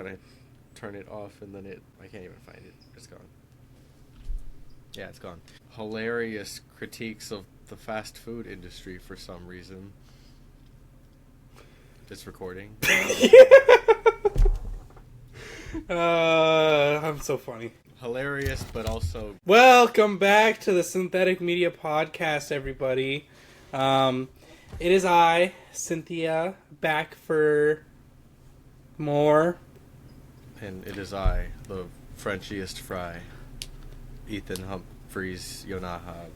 trying to turn it off, and then I can't even find it. It's gone. Yeah, it's gone. Hilarious critiques of the fast food industry for some reason. It's recording. I'm so funny. Hilarious, but also... Welcome back to the Synthetic Media Podcast, everybody. It is I, Cynthia, back for more. And it is I, the Frenchiest fry, Ethan Humphreys Yonahab.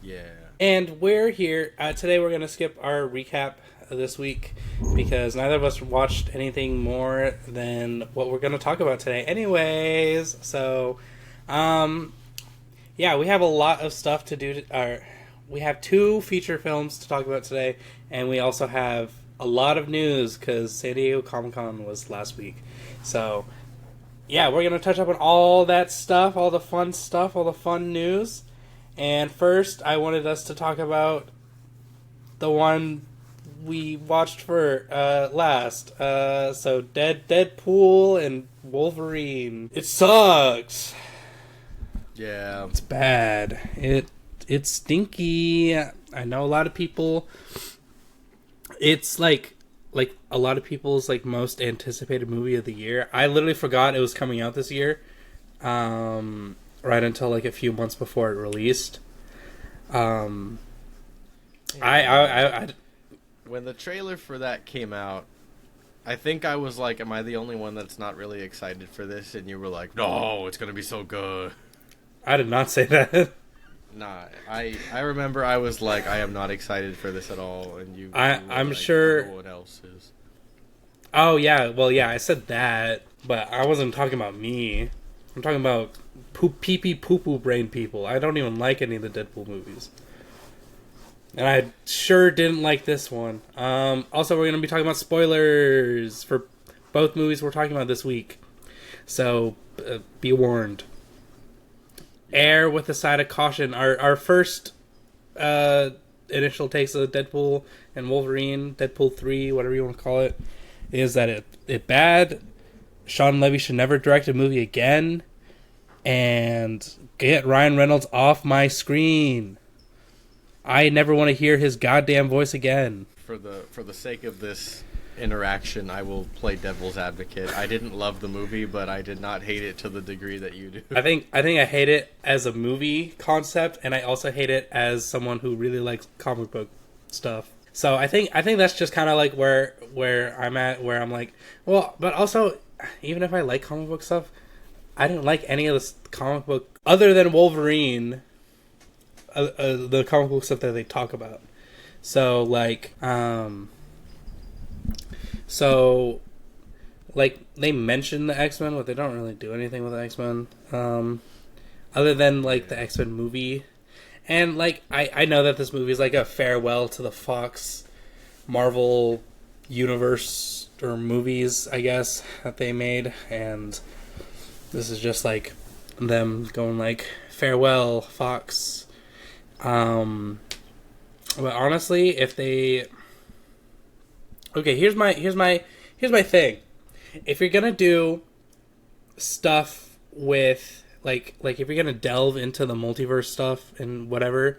Yeah. And we're here. Today we're going to skip our recap this week because neither of us watched anything more than what we're going to talk about today anyways. So, yeah, we have a lot of stuff to do. We have 2 feature films to talk about today, and we also have a lot of news because San Diego Comic-Con was last week. So, yeah, we're going to touch up on all that stuff, all the fun stuff, all the fun news. And first, I wanted us to talk about the one we watched for last. So Deadpool and Wolverine. It sucks. Yeah. It's bad. It's stinky. I know a lot of people. It's like a lot of people's most anticipated movie of the year. I literally forgot it was coming out this year. Right until a few months before it released. I When the trailer for that came out, I think I was like, am I the only one that's not really excited for this? And you were like, no, it's going to be so good. I did not say that. Nah, I remember I was like, I am not excited for this at all. And you I'm like, sure no one else is. Oh, yeah. Well, yeah, I said that, but I wasn't talking about me. I'm talking about pee-pee poo-poo brain people. I don't even like any of the Deadpool movies. And I sure didn't like this one. Also, we're going to be talking about spoilers for both movies we're talking about this week. So, be warned. Err with a side of caution. Our first initial takes of Deadpool and Wolverine, Deadpool 3, whatever you want to call it, is that it bad. Sean Levy should never direct a movie again. And get Ryan Reynolds off my screen. I never want to hear his goddamn voice again. For the sake of this interaction, I will play devil's advocate. I didn't love the movie, but I did not hate it to the degree that you do. I think I hate it as a movie concept, and I also hate it as someone who really likes comic book stuff. So I think that's just kind of where I'm at, where I'm like, well, but also even if I like comic book stuff, I didn't like any of this comic book other than Wolverine. The comic book stuff that they talk about. So they mention the X-Men, but they don't really do anything with the X-Men. Other than the X-Men movie. And I know that this movie is a farewell to the Fox Marvel universe or movies, I guess, that they made, and this is just them going farewell, Fox. But honestly, if they... Okay, here's my thing. If you're gonna do stuff with if you're gonna delve into the multiverse stuff and whatever,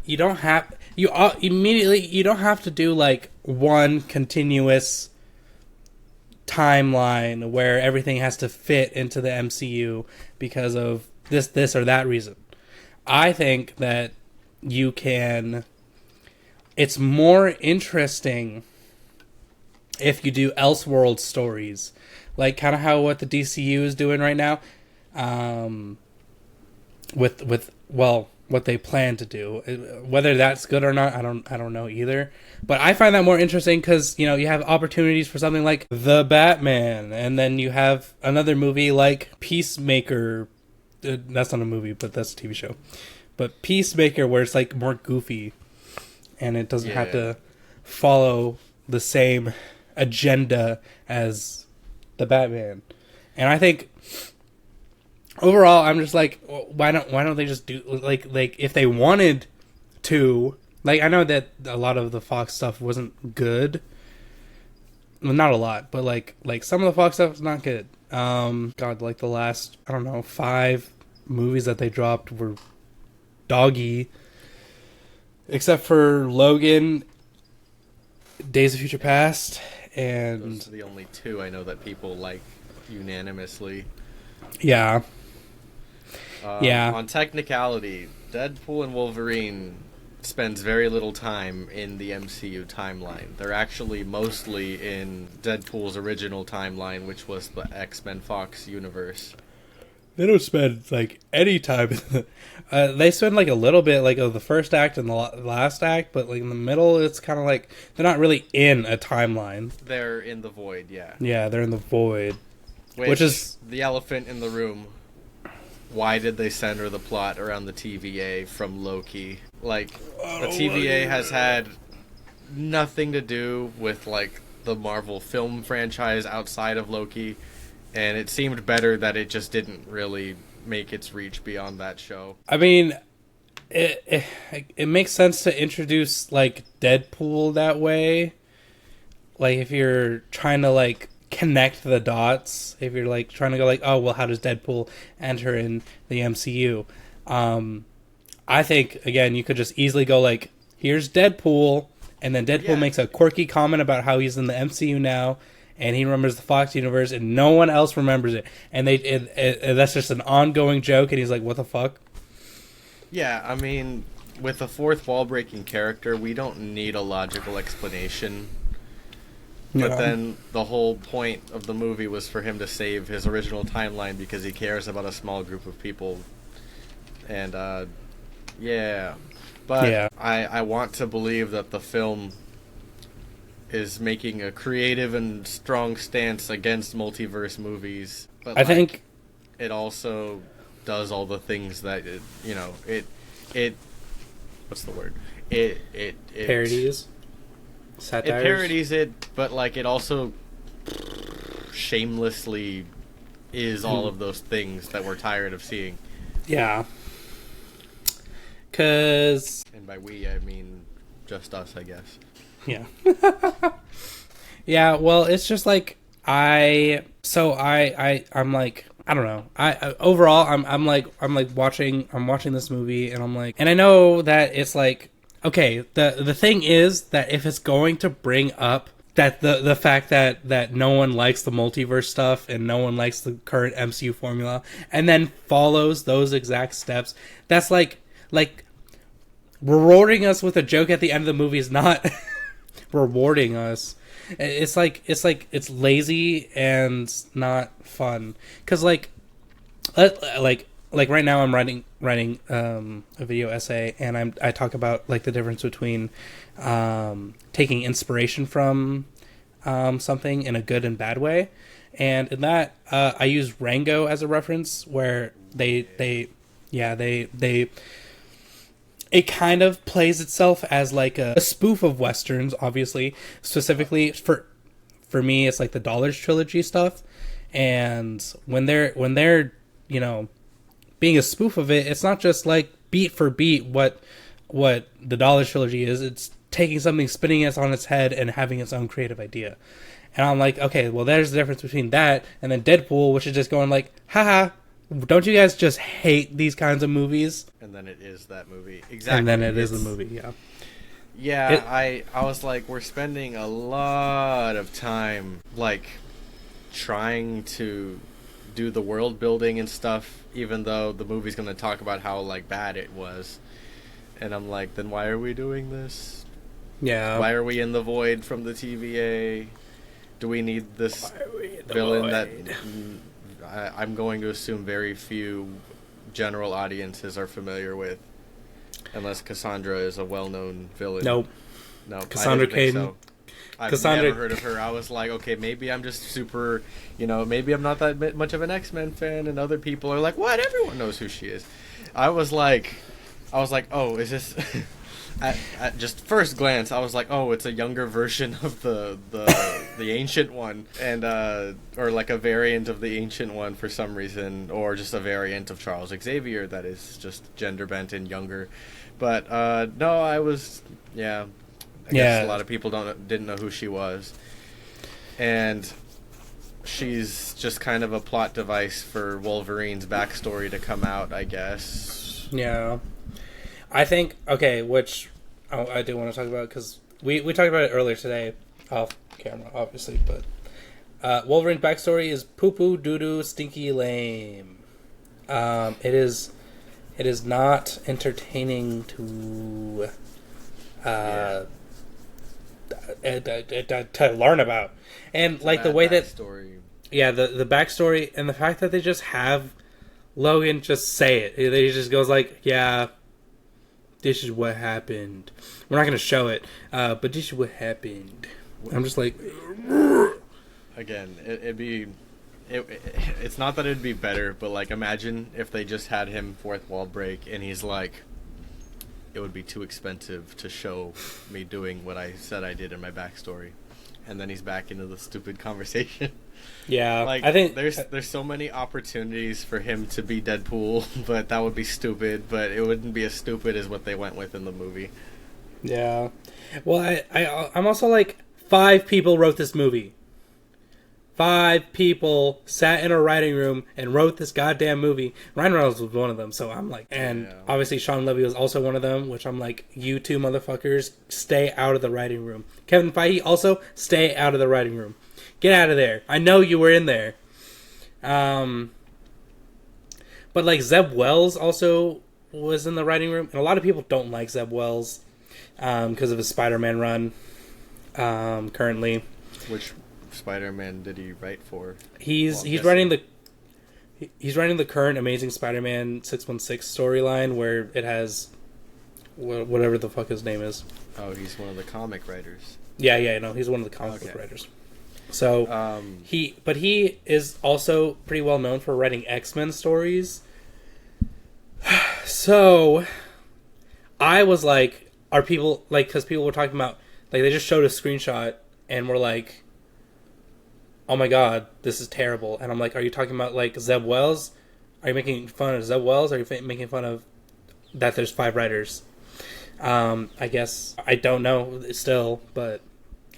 you don't have to do one continuous timeline where everything has to fit into the MCU because of this or that reason. I think that you can... It's more interesting if you do Elseworld stories. Kind of how what the DCU is doing right now. With what they plan to do. Whether that's good or not, I don't know either. But I find that more interesting because, you have opportunities for something like The Batman, and then you have another movie like Peacemaker. That's not a movie, but that's a TV show. But Peacemaker, where it's more goofy, and it doesn't have to follow the same agenda as The Batman. And I think overall, I'm just why don't they just do if they wanted to? I know that a lot of the Fox stuff wasn't good, well, not a lot, but like some of the Fox stuff is not good. God, like the last, I don't know, 5 movies that they dropped were doggy, except for Logan, Days of Future Past, and Those are the only 2 I know that people like unanimously. yeah. On technicality, Deadpool and Wolverine spends very little time in the MCU timeline. They're actually mostly in Deadpool's original timeline, which was the X-Men Fox universe. They don't spend like any time. They spend like a little bit, like of the first act and the last act, but like in the middle, it's kind of like they're not really in a timeline. They're in the void, yeah. Yeah, they're in the void, Which is the elephant in the room. Why did they center the plot around the TVA from Loki? Like, the TVA has had nothing to do with like the Marvel film franchise outside of Loki. And it seemed better that it just didn't really make its reach beyond that show. I mean, it makes sense to introduce like Deadpool that way. Like if you're trying to like connect the dots, if you're like trying to go like, oh well, how does Deadpool enter in the MCU? I think again you could just easily go like, here's Deadpool, and then Deadpool makes a quirky comment about how he's in the MCU now. And he remembers the Fox universe, and no one else remembers it. And that's just an ongoing joke, and he's like, what the fuck? Yeah, I mean, with a 4th wall-breaking character, we don't need a logical explanation. But then the whole point of the movie was for him to save his original timeline because he cares about a small group of people. And, yeah. But I want to believe that the film is making a creative and strong stance against multiverse movies. But I think it also does all the things that it what's the word? It parodies, satires. It parodies it, but like it also shamelessly is all of those things that we're tired of seeing. Yeah. And by we I mean just us, I guess. Yeah. Yeah, well, it's just like I'm like, I don't know. I overall I'm like watching this movie, and I'm like, and I know that it's like, okay, the thing is that if it's going to bring up that the fact that no one likes the multiverse stuff and no one likes the current MCU formula, and then follows those exact steps, that's like rewarding us with a joke at the end of the movie is not rewarding us. It's lazy and not fun. Cause like right now I'm writing a video essay, and I talk about like the difference between taking inspiration from something in a good and bad way, and in that I use Rango as a reference, where they it kind of plays itself as like a spoof of Westerns, obviously. Specifically for me, it's like the Dollars trilogy stuff. And when they're being a spoof of it, it's not just like beat for beat what the Dollars trilogy is. It's taking something, spinning it on its head, and having its own creative idea. And I'm like, okay, well, there's the difference between that and then Deadpool, which is just going like, haha, don't you guys just hate these kinds of movies? And then it is that movie. Exactly. And then it is the movie, yeah. Yeah, I was like, we're spending a lot of time, like, trying to do the world building and stuff, even though the movie's going to talk about how, like, bad it was. And I'm like, then why are we doing this? Yeah. Why are we in the void from the TVA? Do we need this villain that I'm going to assume very few general audiences are familiar with, unless Cassandra is a well-known villain? Nope. No, Cassandra Cain. So. I've never heard of her. I was like, okay, maybe I'm just super, maybe I'm not that much of an X-Men fan, and other people are like, what? Everyone knows who she is. I was like, oh, is this? At just first glance, I was like, oh, it's a younger version of the ancient one, and or like a variant of the ancient one for some reason, or just a variant of Charles Xavier that is just gender bent and younger. But no, I guess a lot of people didn't know who she was. and she's just kind of a plot device for Wolverine's backstory to come out, I guess. Yeah. I think, okay, which I do want to talk about, because we talked about it earlier today, off camera, obviously, but Wolverine's backstory is poo-poo, doo-doo, stinky, lame. It is not entertaining to to learn about. And like the way that the backstory and the fact that they just have Logan just say it. He just goes like, yeah, this is what happened. We're not going to show it, but this is what happened. I'm just like, again, it's not that it'd be better, but like imagine if they just had him fourth wall break and he's like, it would be too expensive to show me doing what I said I did in my backstory, and then he's back into the stupid conversation. Yeah, like I think there's so many opportunities for him to be Deadpool, but that would be stupid. But it wouldn't be as stupid as what they went with in the movie. Yeah, well, I'm also like, 5 people wrote this movie. 5 people sat in a writing room and wrote this goddamn movie. Ryan Reynolds was one of them, so I'm like, and obviously Sean Levy was also one of them, which I'm like, you two motherfuckers, stay out of the writing room. Kevin Feige, also, stay out of the writing room. Get out of there. I know you were in there. But like Zeb Wells also was in the writing room, and a lot of people don't like Zeb Wells because of his Spider-Man run currently. Which Spider-Man did he write for? He's writing the current Amazing Spider-Man 616 storyline where it has whatever the fuck his name is. Oh, he's one of the comic writers. Yeah, no, he's one of the comic book writers. So he is also pretty well known for writing X-Men stories. So I was like, are people like, because people were talking about, like, they just showed a screenshot and were like, oh my god, this is terrible. And I'm like, are you talking about like Zeb Wells? Are you making fun of Zeb Wells? Or are you making fun of that there's 5 writers? I guess I don't know still, but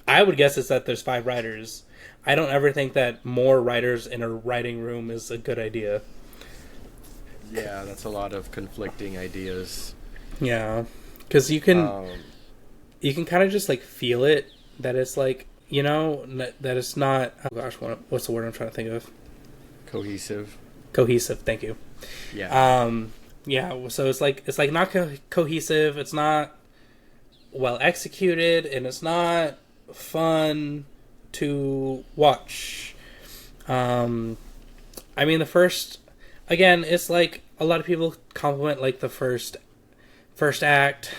I would guess it's that there's 5 writers. I don't ever think that more writers in a writing room is a good idea. Yeah, that's a lot of conflicting ideas. Yeah, because you can kind of just like feel it, that it's like, you know, that it's not, oh gosh, what's the word I'm trying to think of? Cohesive, thank you. Yeah. Yeah, so it's like not cohesive, it's not well executed, and it's not fun to watch. I mean, the first, again, it's like a lot of people compliment like the first act,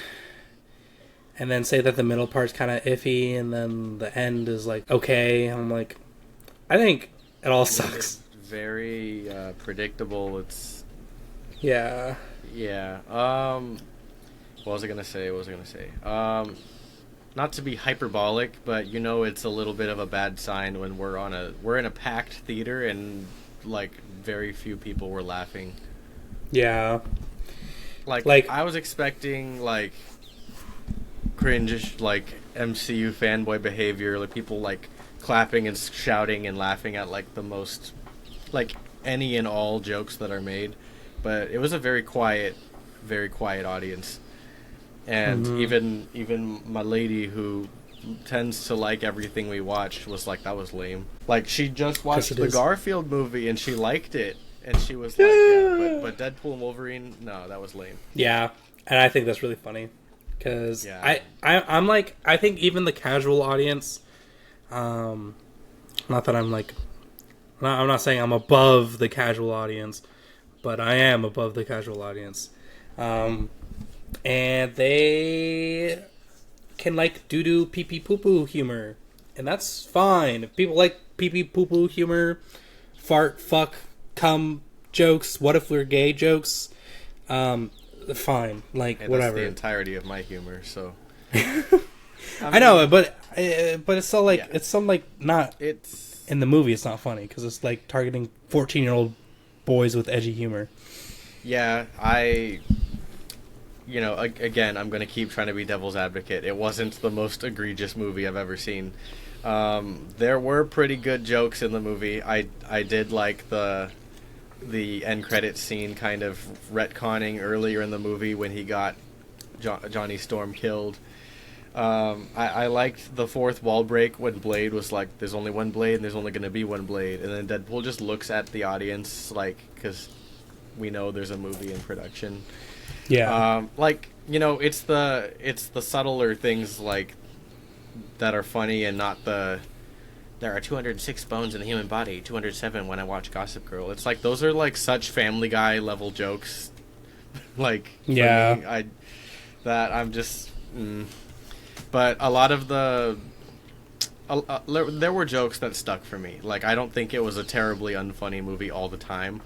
and then say that the middle part's kind of iffy, and then the end is like okay. I'm like, I think it all sucks. It's very predictable. It's yeah. What was I gonna say? Not to be hyperbolic, but you know, it's a little bit of a bad sign when we're in a packed theater and like very few people were laughing. Yeah. Like I was expecting like cringe, like MCU fanboy behavior, like people like clapping and shouting and laughing at like the most, like any and all jokes that are made, but it was a very quiet audience. And even my lady, who tends to like everything we watched, was like, that was lame. Like, she just watched the Garfield movie and she liked it, and she was like, yeah, but Deadpool and Wolverine, no, that was lame. Yeah, and I think that's really funny, because I'm like, I think even the casual audience, not that I'm like, I'm not saying I'm above the casual audience, but I am above the casual audience. And they can like doo-doo pee-pee poo-poo humor, and that's fine. If people like pee-pee poo-poo humor, fart, fuck, cum jokes, what if we're gay jokes, fine, like, and whatever. That's the entirety of my humor, so I know, but it's still like, it's still like not, it's in the movie it's not funny because it's like targeting 14-year-old boys with edgy humor. Yeah, you know, again, I'm going to keep trying to be devil's advocate. It wasn't the most egregious movie I've ever seen. There were pretty good jokes in the movie. I did like the end credits scene kind of retconning earlier in the movie when he got Johnny Storm killed. I liked the fourth wall break when Blade was like, there's only one Blade and there's only going to be one Blade. And then Deadpool just looks at the audience, like, because we know there's a movie in production. Yeah. Like, you know, it's the subtler things like that are funny and not the there are 206 bones in the human body, 207 when I watch Gossip Girl. It's like those are like such Family Guy level jokes. Like, yeah, me, I'm just but a lot of there were jokes that stuck for me. Like, I don't think it was a terribly unfunny movie all the time.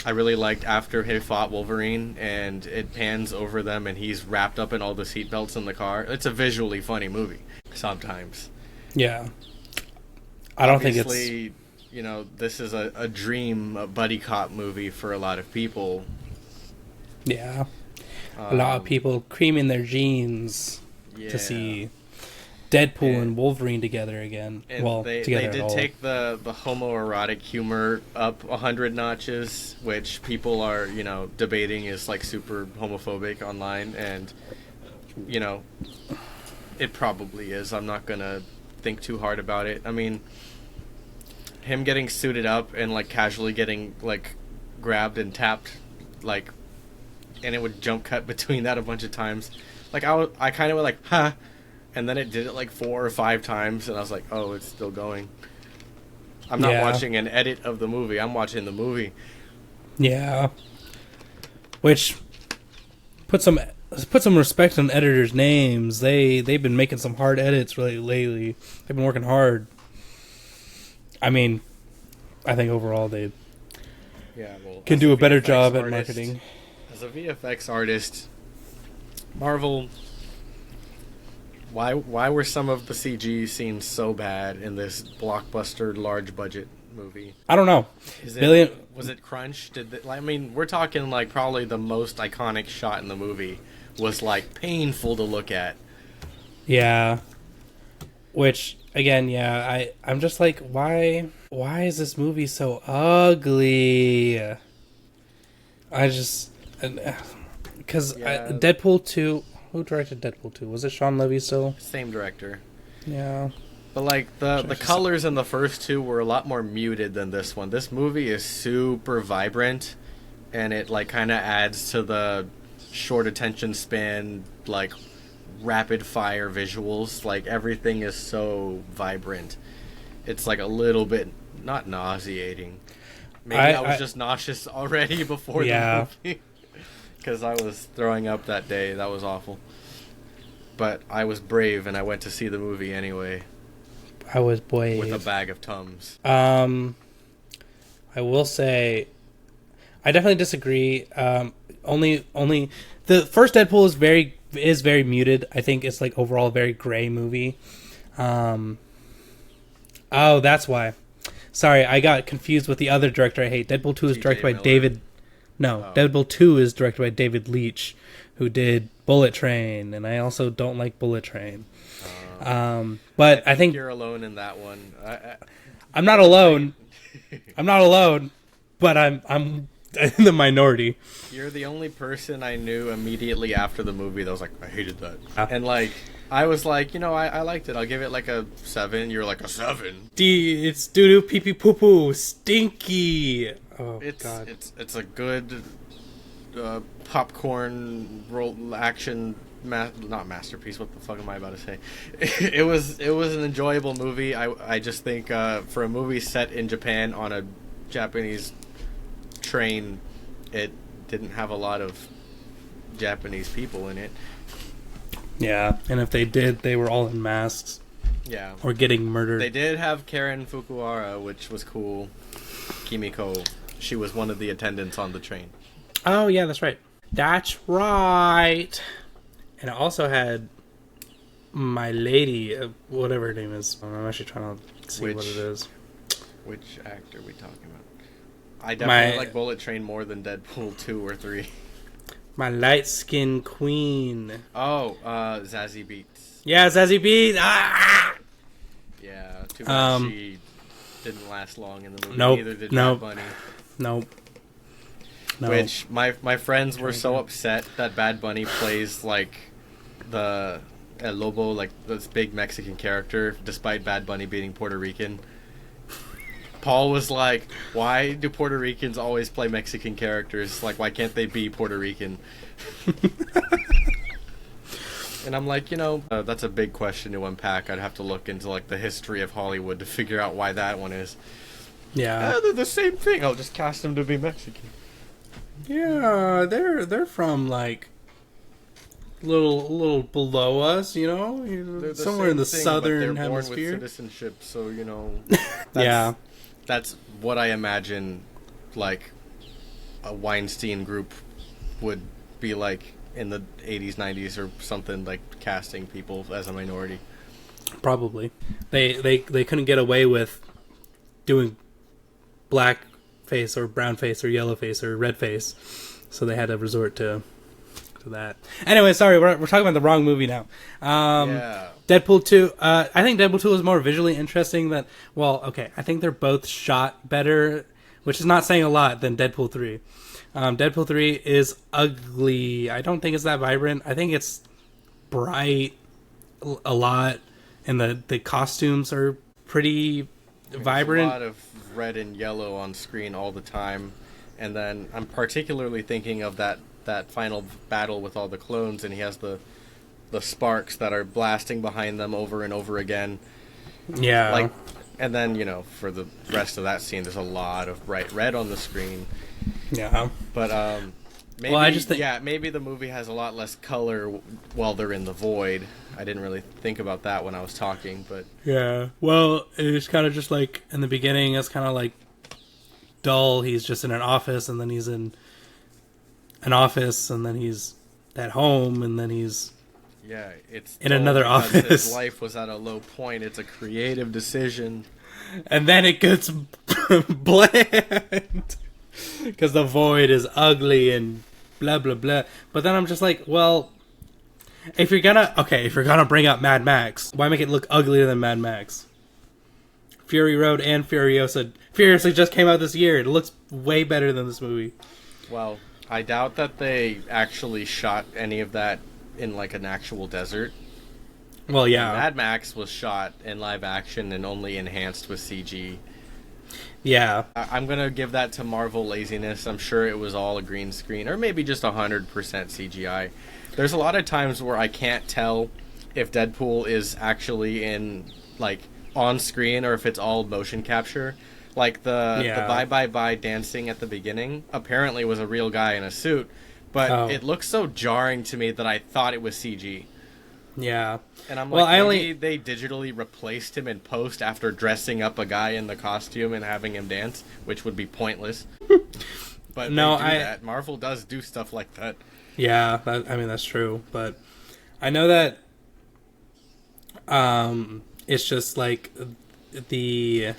I really liked after he fought Wolverine and it pans over them and he's wrapped up in all the seatbelts in the car. It's a visually funny movie sometimes. Yeah. I don't think Obviously, you know, this is a dream buddy cop movie for a lot of people. Yeah. A lot of people creaming their jeans to see Deadpool and Wolverine together again. And well, they together did take the homoerotic humor up 100 notches, which people are, you know, debating is like super homophobic online, and you know, it probably is. I'm not gonna think too hard about it. I mean, him getting suited up and like casually getting like grabbed and tapped, like, and it would jump cut between that a bunch of times. Like I kind of went like, huh. And then it did it like 4 or 5 times, and I was like, oh, it's still going. I'm not watching an edit of the movie. I'm watching the movie. Yeah. Which put some respect on editors' names. They've been making some hard edits really lately. They've been working hard. I mean, I think overall they can do a better job at marketing. As a VFX artist, Marvel... Why were some of the CG scenes so bad in this blockbuster, large budget movie? I don't know. Was it crunch? I mean, we're talking like probably the most iconic shot in the movie was like painful to look at. Yeah. Which again, I'm just like, why is this movie so ugly? Because Deadpool 2. Who directed Deadpool 2? Was it Sean Levy still? Same director. Yeah. But like the colors in the first two were a lot more muted than this one. This movie is super vibrant, and it like kind of adds to the short attention span, like rapid fire visuals. Like everything is so vibrant. It's like a little bit not nauseating. Maybe I was just nauseous already before the movie. Because I was throwing up that day. That was awful. But I was brave, and I went to see the movie anyway. I was brave. With a bag of Tums. I will say, I definitely disagree. Only the first Deadpool is very muted. I think it's like overall a very gray movie. Oh, that's why. Sorry, I got confused with the other director I hate. Deadpool 2 is directed by David... No, Deadpool 2 is directed by David Leitch, who did Bullet Train, and I also don't like Bullet Train. But I think you're alone in that one. I'm not alone. I'm not alone, but I'm in the minority. You're the only person I knew immediately after the movie that was like, I hated that. And like, I was like, you know, I liked it. I'll give it like a 7. You're like, a 7? It's doo-doo, pee-pee, poo-poo, stinky. Oh, God. It's a good popcorn roll action not masterpiece. What the fuck am I about to say? It was an enjoyable movie. I just think for a movie set in Japan on a Japanese train, it didn't have a lot of Japanese people in it. Yeah, and if they did, they were all in masks. Yeah. Or getting murdered. They did have Karen Fukuhara, which was cool. Kimiko. She was one of the attendants on the train. Oh, yeah, that's right. That's right. And it also had my lady, whatever her name is. I'm actually trying to see what it is. Which actor are we talking about? I definitely like Bullet Train more than Deadpool 2 or 3. My light-skinned queen. Oh, Zazie Beetz. Yeah, Zazie Beetz. Ah! Yeah, too bad she didn't last long in the movie. Nope. Neither did Nope. Bad Bunny. Nope. No. Which my friends were so upset that Bad Bunny plays like the El Lobo, like this big Mexican character, despite Bad Bunny being Puerto Rican. Paul was like, "Why do Puerto Ricans always play Mexican characters? Like, why can't they be Puerto Rican?" And I'm like, that's a big question to unpack. I'd have to look into like the history of Hollywood to figure out why that one is. Yeah, they're the same thing. I'll just cast them to be Mexican. Yeah, they're from like little below us, somewhere in the southern they're born hemisphere. with citizenship, so Yeah, that's what I imagine. Like a Weinstein group would be like in the 80s, 90s, or something, like casting people as a minority. probably. They couldn't get away with doing black face or brown face or yellow face or red face, so they had to resort to that. Anyway, sorry, we're talking about the wrong movie now. Yeah. Deadpool 2. I think Deadpool 2 is more visually interesting than. Well, okay, I think they're both shot better, which is not saying a lot, than Deadpool 3. Deadpool 3 is ugly. I don't think it's that vibrant. I think it's bright a lot, and the costumes are pretty vibrant. There's a lot of red and yellow on screen all the time, and then I'm particularly thinking of that final battle with all the clones, and he has the sparks that are blasting behind them over and over again. Yeah. And then, for the rest of that scene, there's a lot of bright red on the screen. Yeah. But maybe, I just think... maybe the movie has a lot less color while they're in the void. I didn't really think about that when I was talking, but... Yeah. Well, it's kind of just like, in the beginning, it's kind of like dull. He's just in an office, and then he's in an office, and then he's at home, and then he's... Yeah, it's in another office. His life was at a low point. It's a creative decision. And then it gets bland. Because the void is ugly and blah, blah, blah. But then I'm just like, well, if you're gonna bring up Mad Max, why make it look uglier than Mad Max? Fury Road and Furiosa just came out this year. It looks way better than this movie. Well, I doubt that they actually shot any of that in like an actual desert. Well, yeah. Mad Max was shot in live action and only enhanced with CG. Yeah. I'm going to give that to Marvel laziness. I'm sure it was all a green screen, or maybe just 100% CGI. There's a lot of times where I can't tell if Deadpool is actually in, like, on screen or if it's all motion capture. Like the bye bye bye dancing at the beginning apparently was a real guy in a suit, but it looks so jarring to me that I thought it was CG. Yeah. And I'm like, they digitally replaced him in post after dressing up a guy in the costume and having him dance, which would be pointless. But that. Marvel does do stuff like that. Yeah, that's true. But I know that it's just like the...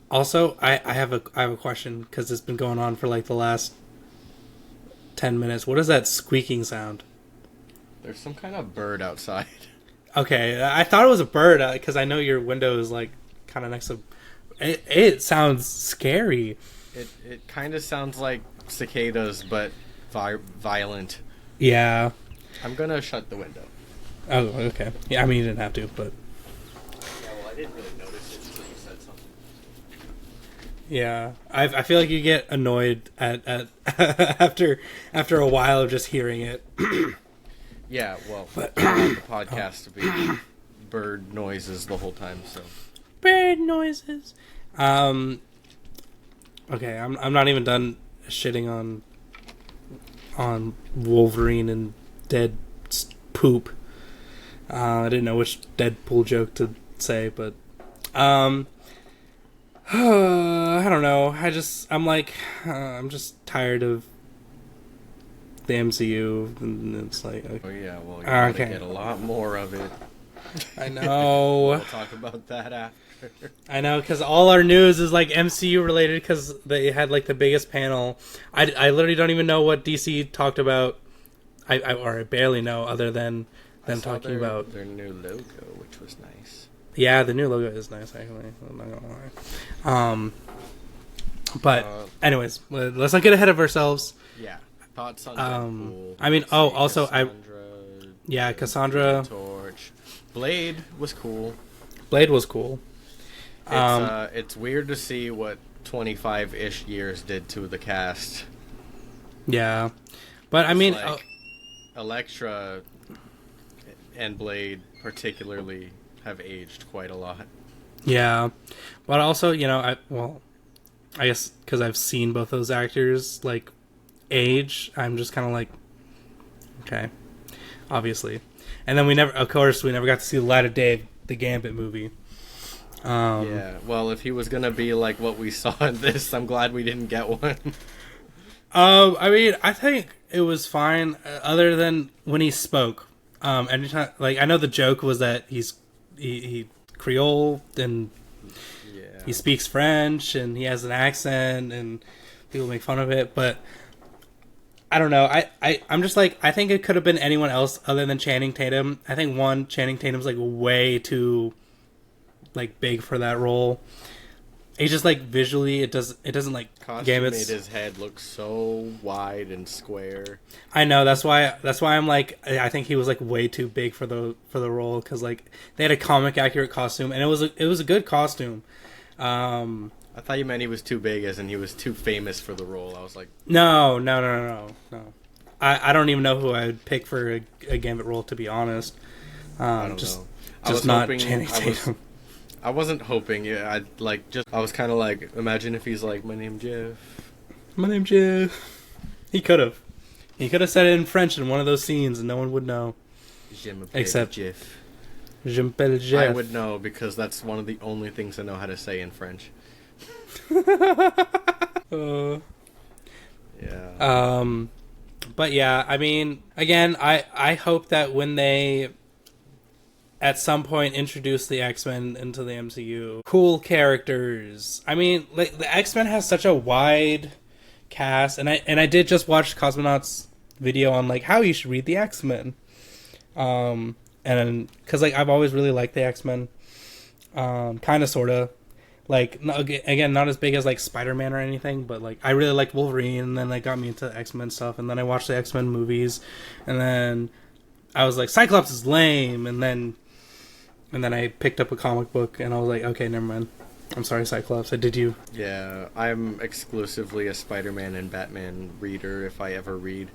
Also, I have a question, because it's been going on for like the last 10 minutes. What is that squeaking sound? There's some kind of bird outside. Okay, I thought it was a bird, because I know your window is like kind of next to... It sounds scary. It kind of sounds like cicadas, but violent. Yeah. I'm going to shut the window. Oh, okay. Yeah, I mean, you didn't have to, but... Yeah, well, I didn't really notice it until you said something. Yeah, I feel like you get annoyed at after a while of just hearing it. Yeah, well, I want the podcast to be bird noises the whole time, so... Bird noises! Okay, I'm not even done shitting on Wolverine and dead poop. I didn't know which Deadpool joke to say, but... I don't know. I'm just tired of the MCU, and it's like... Oh yeah, well, you're gonna get a lot more of it. I know. We'll talk about that after. I know, because all our news is like MCU related because they had like the biggest panel. I literally don't even know what DC talked about. I barely know other than them talking about their new logo, which was nice. Yeah, the new logo is nice actually. I'm not gonna lie. But anyways, let's not get ahead of ourselves. Yeah. Thoughts on Deadpool. I mean, also Cassandra. Torch. Blade was cool. Blade was cool. It's weird to see what 25-ish years did to the cast. Yeah, but I mean, like, Elektra and Blade particularly have aged quite a lot. Yeah, but also, I guess because I've seen both those actors like age, I'm just kind of like, okay, obviously. And then we never got to see the light of day, the Gambit movie. Yeah, well, if he was gonna be like what we saw in this, I'm glad we didn't get one. I mean, I think it was fine, other than when he spoke. Anytime, like, I know the joke was that he Creole and he speaks French and he has an accent and people make fun of it, but I don't know. I'm just like, I think it could have been anyone else other than Channing Tatum. I think Channing Tatum's like way too like big for that role. It's just like visually, it doesn't like Costume made his head look so wide and square. I know, that's why I'm like, I think he was like way too big for the role, because like they had a comic accurate costume and it was a good costume. I thought you meant he was too big, as in he was too famous for the role. I was like, no. I don't even know who I would pick for a Gambit role, to be honest. I don't just know. just not Channing Tatum. I wasn't hoping. Yeah, I was kind of like, imagine if he's like, my name's Jeff. My name's Jeff. He could have said it in French in one of those scenes, and no one would know. Except Jeff. Je m'appelle Jeff. I would know, because that's one of the only things I know how to say in French. Yeah. But yeah, I mean, again, I hope that when they at some point introduce the X-Men into the MCU, cool characters. I mean, like, the X-Men has such a wide cast, and I did just watch Cosmonaut's video on like how you should read the X-Men. And because like I've always really liked the X-Men, kind of, sorta. Like, again, not as big as like Spider-Man or anything, but like I really liked Wolverine, and then that got me into X-Men stuff, and then I watched the X-Men movies, and then I was like, Cyclops is lame, and then I picked up a comic book, and I was like, okay, never mind. I'm sorry, Cyclops, I did you. Yeah, I'm exclusively a Spider-Man and Batman reader, if I ever read.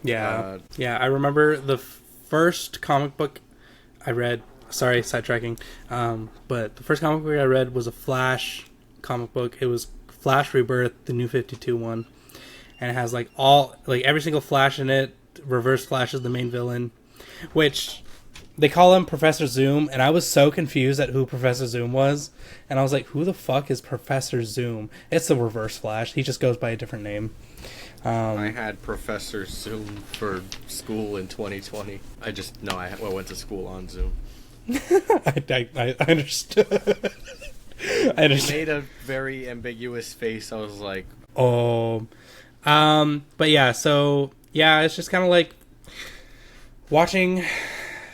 Yeah, I remember the first comic book I read. Sorry, sidetracking. But the first comic book I read was a Flash comic book. It was Flash Rebirth, the New 52 one, and it has like every single Flash in it. Reverse Flash is the main villain, which they call him Professor Zoom, and I was so confused at who Professor Zoom was, and I was like, who the fuck is Professor Zoom? It's the Reverse Flash. He just goes by a different name. I had Professor Zoom for school in 2020. I went to school on Zoom. I understood. I made a very ambiguous face. I was like, oh, but yeah. So yeah, it's just kind of like watching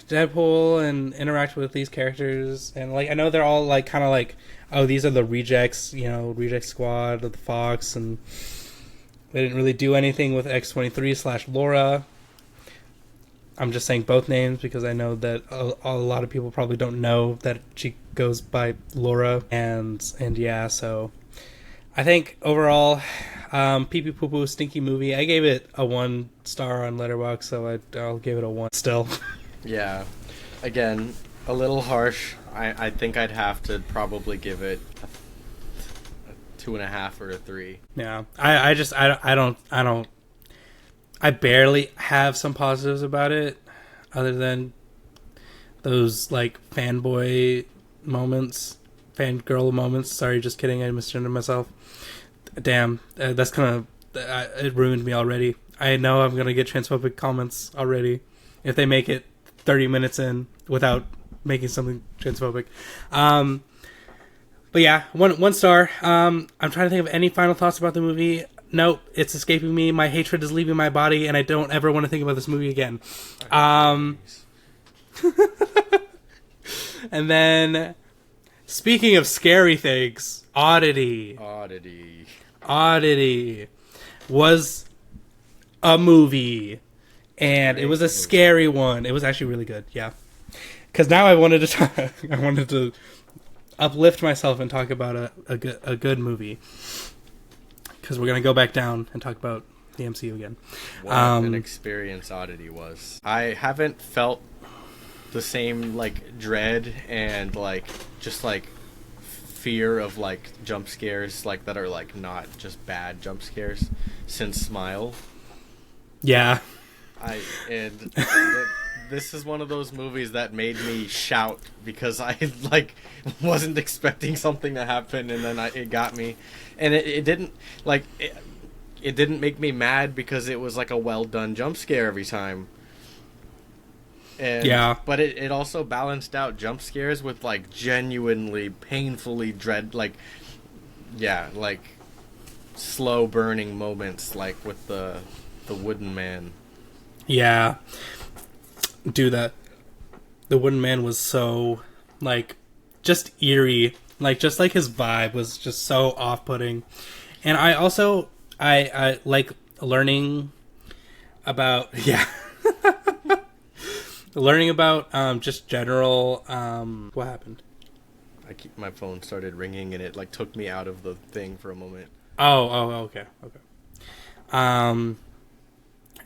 Deadpool and interact with these characters, and like I know they're all like kind of like, oh, these are the rejects, reject squad of the Fox, and they didn't really do anything with X-23/Laura. I'm just saying both names because I know that a lot of people probably don't know that she goes by Laura, and yeah, so I think overall, pee pee poo poo stinky movie. I gave it a 1 star on Letterboxd, so I'll give it a 1 still. Yeah, again, a little harsh. I think I'd have to probably give it a 2.5 or a 3. Yeah, I don't. I barely have some positives about it, other than those like fanboy moments, fangirl moments. Sorry, just kidding. I misgendered myself. Damn, that's kind of it ruined me already. I know I'm gonna get transphobic comments already if they make it 30 minutes in without making something transphobic. But yeah, one star. I'm trying to think of any final thoughts about the movie. Nope, it's escaping me. My hatred is leaving my body, and I don't ever want to think about this movie again. And then, speaking of scary things, Oddity was a movie, and it was a scary one. It was actually really good, yeah. Because now I wanted to uplift myself and talk about a good movie. Because we're going to go back down and talk about the MCU again. What an experience Oddity was. I haven't felt the same, like, dread and, like, just, like, fear of, like, jump scares, like, that are, like, not just bad jump scares since Smile. Yeah. This is one of those movies that made me shout because I, like, wasn't expecting something to happen, and then it got me. And it didn't, like, it didn't make me mad because it was, like, a well-done jump scare every time. And, yeah. But it also balanced out jump scares with, like, genuinely, painfully like, yeah, like, slow-burning moments, like, with the wooden man. Yeah. Dude, the wooden man was so, like, just eerie. Like, just, like, his vibe was just so off-putting. And I also, I like learning about, yeah. Learning about, just general, what happened? My phone started ringing, and it, like, took me out of the thing for a moment. Okay.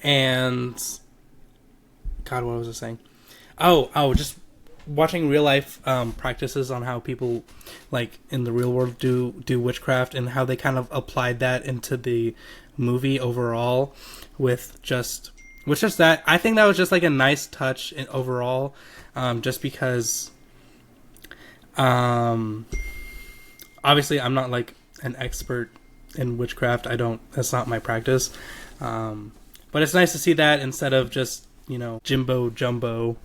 And God, what was I saying? Just watching real life practices on how people, like, in the real world do witchcraft, and how they kind of applied that into the movie overall with just that. I think that was just, like, a nice touch overall, just because obviously I'm not, like, an expert in witchcraft. That's not my practice. But it's nice to see that instead of just, you know, Jimbo Jumbo.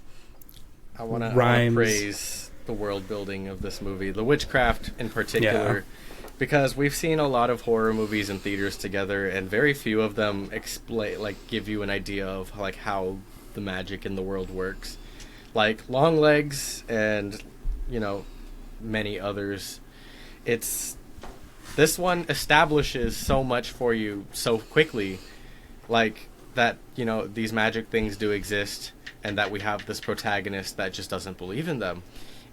I want to praise the world building of this movie, the witchcraft in particular, because we've seen a lot of horror movies in theaters together, and very few of them give you an idea of, like, how the magic in the world works. Like Longlegs and, you know, many others. This one establishes so much for you so quickly, like, that, you know, these magic things do exist, and that we have this protagonist that just doesn't believe in them.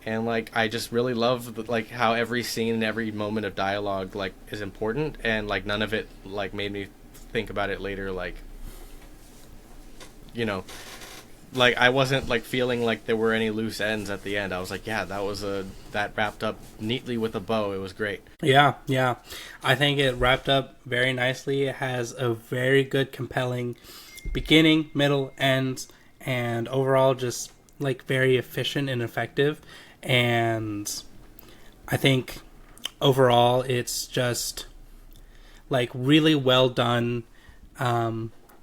And, like, I just really love, like, how every scene and every moment of dialogue, like, is important, and, like, none of it, like, made me think about it later, like, you know, like, I wasn't, like, feeling like there were any loose ends at the end. I was like, yeah, that wrapped up neatly with a bow. It was great. Yeah. I think it wrapped up very nicely. It has a very good, compelling beginning, middle, end, and overall just, like, very efficient and effective. And I think overall it's just, like, really well done,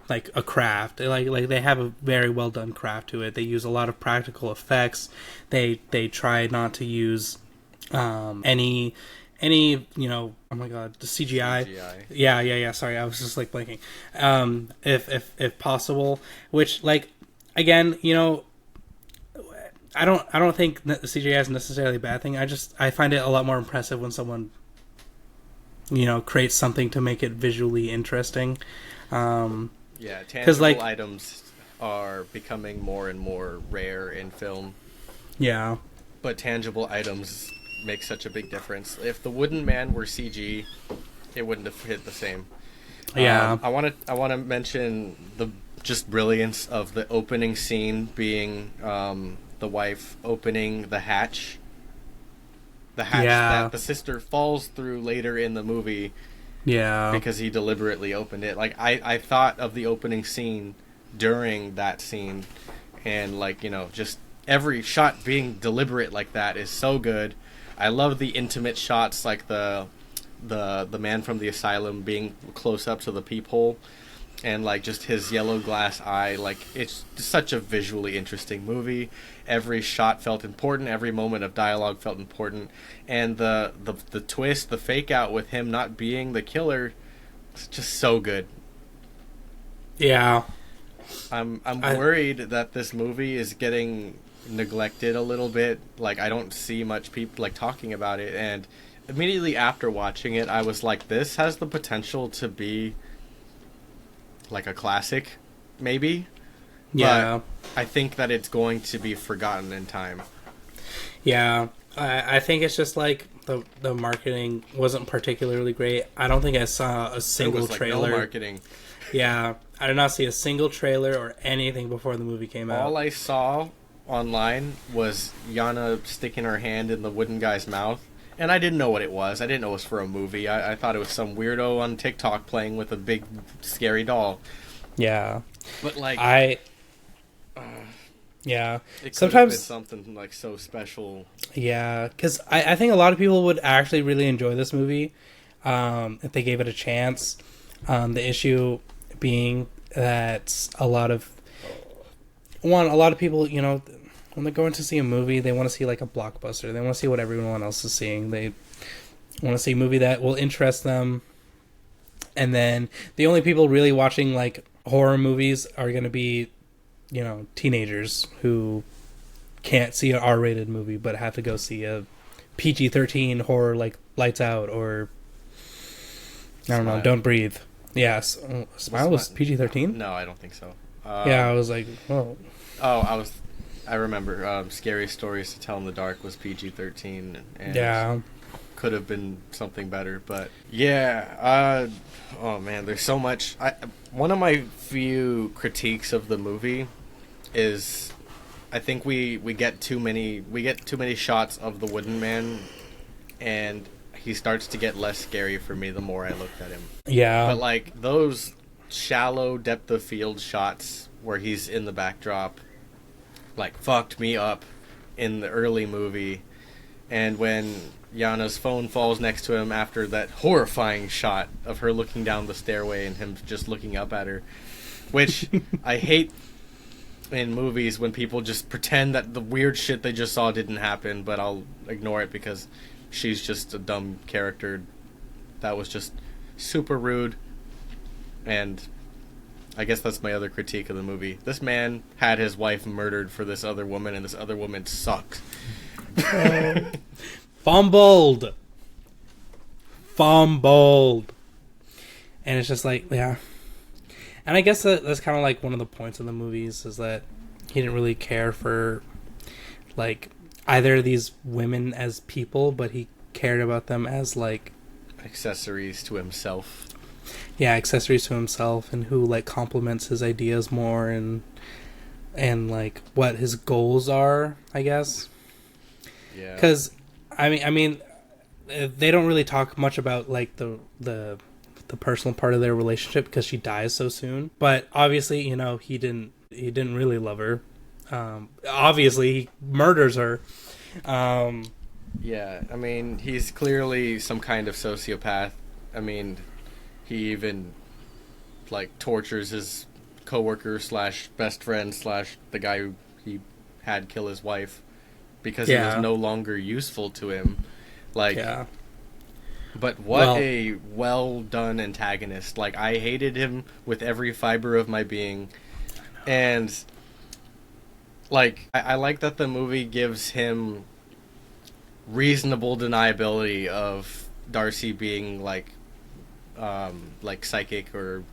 like, a craft. Like they have a very well done craft to it. They use a lot of practical effects. They try not to use any, you know, oh my god, the CGI. Yeah. Sorry, I was just, like, blanking. If possible, which, like, again, you know, I don't think that the CGI is necessarily a bad thing. I find it a lot more impressive when someone, you know, creates something to make it visually interesting. Yeah, tangible, like, items are becoming more and more rare in film. Yeah. But tangible items make such a big difference. If the wooden man were CG, it wouldn't have hit the same. Yeah. I want to mention the just brilliance of the opening scene being the wife opening the hatch. The hatch that the sister falls through later in the movie. Yeah. Because he deliberately opened it. Like, I thought of the opening scene during that scene, and, like, you know, just every shot being deliberate like that is so good. I love the intimate shots, like the man from the asylum being close up to the peephole. and like just his yellow glass eye, like it's such a visually interesting movie. Every shot felt important, every moment of dialogue felt important, and the twist, the fake out with him not being the killer, it's just so good. Yeah. I'm worried that this movie is getting neglected a little bit. Like, I don't see much people like talking about it, and immediately after watching it, I was like, this has the potential to be like a classic, maybe. Yeah. But I think that it's going to be forgotten in time. Yeah. I think it's just like the marketing wasn't particularly great. I don't think I saw a single trailer. No marketing. Yeah. I did not see a single trailer or anything before the movie came out. All I saw online was Yana sticking her hand in the wooden guy's mouth, and I didn't know what it was. I didn't know it was for a movie. I thought it was some weirdo on TikTok playing with a big, scary doll. Yeah. But, like... yeah. It sometimes been something, like, so special. Yeah, because I think a lot of people would actually really enjoy this movie if they gave it a chance. The issue being that a lot of people, you know, when they're going to see a movie, they want to see like a blockbuster. They want to see what everyone else is seeing. They want to see a movie that will interest them. And then the only people really watching like horror movies are going to be, you know, teenagers who can't see an R-rated movie but have to go see a PG-13 horror like Lights Out or I don't know, Don't Breathe. Yeah, Smile was PG-13? No, I don't think so. Yeah, I was like, oh. I remember Scary Stories to Tell in the Dark was PG-13, and yeah, could have been something better, but yeah, oh man, there's so much. One of my few critiques of the movie is I think we get too many shots of the wooden man, and he starts to get less scary for me the more I looked at him. Yeah. But like those shallow depth of field shots where he's in the backdrop like fucked me up in the early movie, and when Yana's phone falls next to him after that horrifying shot of her looking down the stairway and him just looking up at her, which I hate in movies when people just pretend that the weird shit they just saw didn't happen, but I'll ignore it because she's just a dumb character. That was just super rude, and I guess that's my other critique of the movie. This man had his wife murdered for this other woman, and this other woman sucks. Fumbled. And it's just like, yeah. And I guess that's kind of like one of the points of the movies is that he didn't really care for like either of these women as people, but he cared about them as like accessories to himself. Yeah, accessories to himself, and who like complements his ideas more, and like what his goals are, I guess. Yeah. Because I mean, they don't really talk much about like the personal part of their relationship because she dies so soon. But obviously, you know, he didn't really love her. Obviously, he murders her. Yeah, I mean, he's clearly some kind of sociopath. I mean, he even like tortures his coworker / best friend / the guy who he had kill his wife because he was no longer useful to him. Like, yeah. But what a well done antagonist! Like, I hated him with every fiber of my being, and like I like that the movie gives him reasonable deniability of Darcy being like psychic or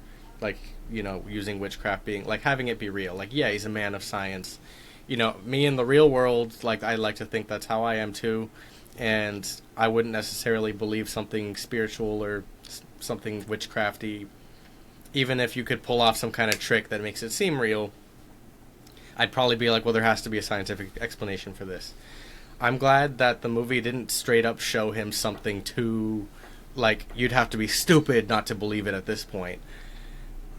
like, you know, using witchcraft, being like having it be real. Like, yeah, he's a man of science. You know, me in the real world, like I like to think that's how I am too, and I wouldn't necessarily believe something spiritual or something witchcrafty, even if you could pull off some kind of trick that makes it seem real. I'd probably be like, well, there has to be a scientific explanation for this. I'm glad that the movie didn't straight up show him something too, like, you'd have to be stupid not to believe it at this point.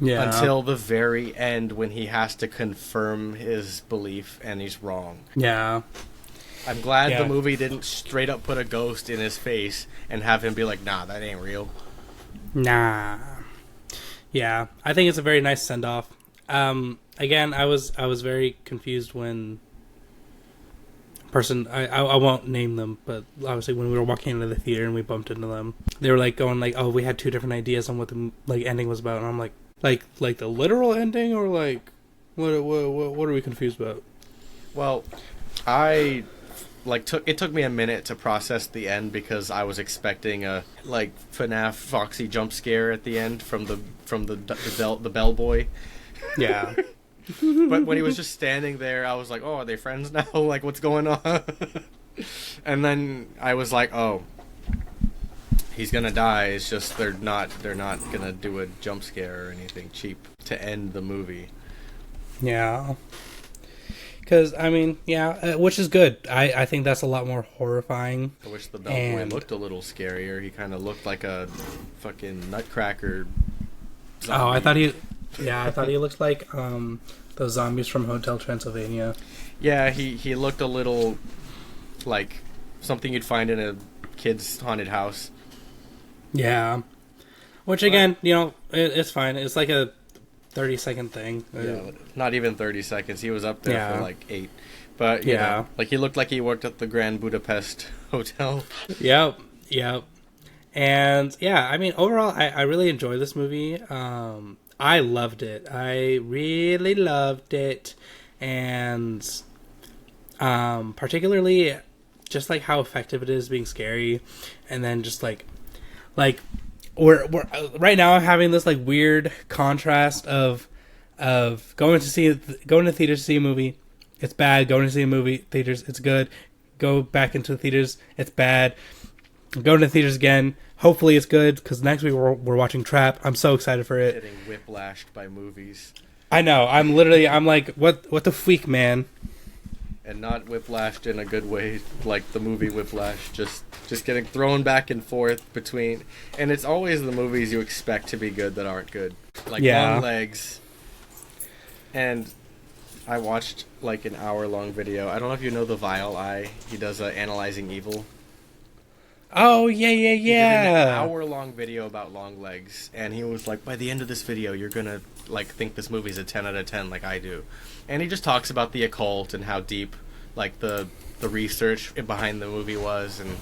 Yeah. Until the very end when he has to confirm his belief and he's wrong. Yeah. I'm glad the movie didn't straight up put a ghost in his face and have him be like, nah, that ain't real. Nah. Yeah, I think it's a very nice send off. Again, I was very confused when I won't name them, but obviously when we were walking into the theater and we bumped into them, they were like going like, "Oh, we had two different ideas on what the like ending was about," and I'm like the literal ending or like what are we confused about? Well, I it took me a minute to process the end because I was expecting a like FNAF Foxy jump scare at the end from the bellboy. Yeah. But when he was just standing there, I was like, "Oh, are they friends now? Like, what's going on?" And then I was like, "Oh, he's gonna die. It's just they're not gonna do a jump scare or anything cheap to end the movie." Yeah. Because, I mean, yeah, which is good. I think that's a lot more horrifying. I wish the bellboy looked a little scarier. He kind of looked like a fucking nutcracker zombie. Oh, I thought he looked like those zombies from Hotel Transylvania. Yeah, he looked a little like something you'd find in a kid's haunted house. Yeah. Which, again, it's fine. It's like a 30-second thing. Yeah, not even 30 seconds. He was up there for like 8. But, you know, like he looked like he worked at the Grand Budapest Hotel. Yep. And, yeah, I mean, overall, I really enjoyed this movie. I loved it. I really loved it. And particularly just, like, how effective it is being scary. And then just, like we're right now I'm having this like weird contrast of going to theaters to see a movie, it's bad. Going to see a movie theaters, it's good. Go back into the theaters, it's bad. Go to the theaters again. Hopefully it's good because next week we're watching Trap. I'm so excited for it. Getting whiplashed by movies. I know. I'm like what the freak, man. And not whiplashed in a good way, like the movie Whiplash, just getting thrown back and forth between, and it's always the movies you expect to be good that aren't good, like Long Legs. And I watched like an hour-long video. I don't know if you know the Vile Eye. He does Analyzing Evil. Oh yeah. He did an hour-long video about Long Legs, and he was like, by the end of this video, you're gonna like think this movie's a 10 out of 10, like I do. And he just talks about the occult and how deep, like the research behind the movie was, and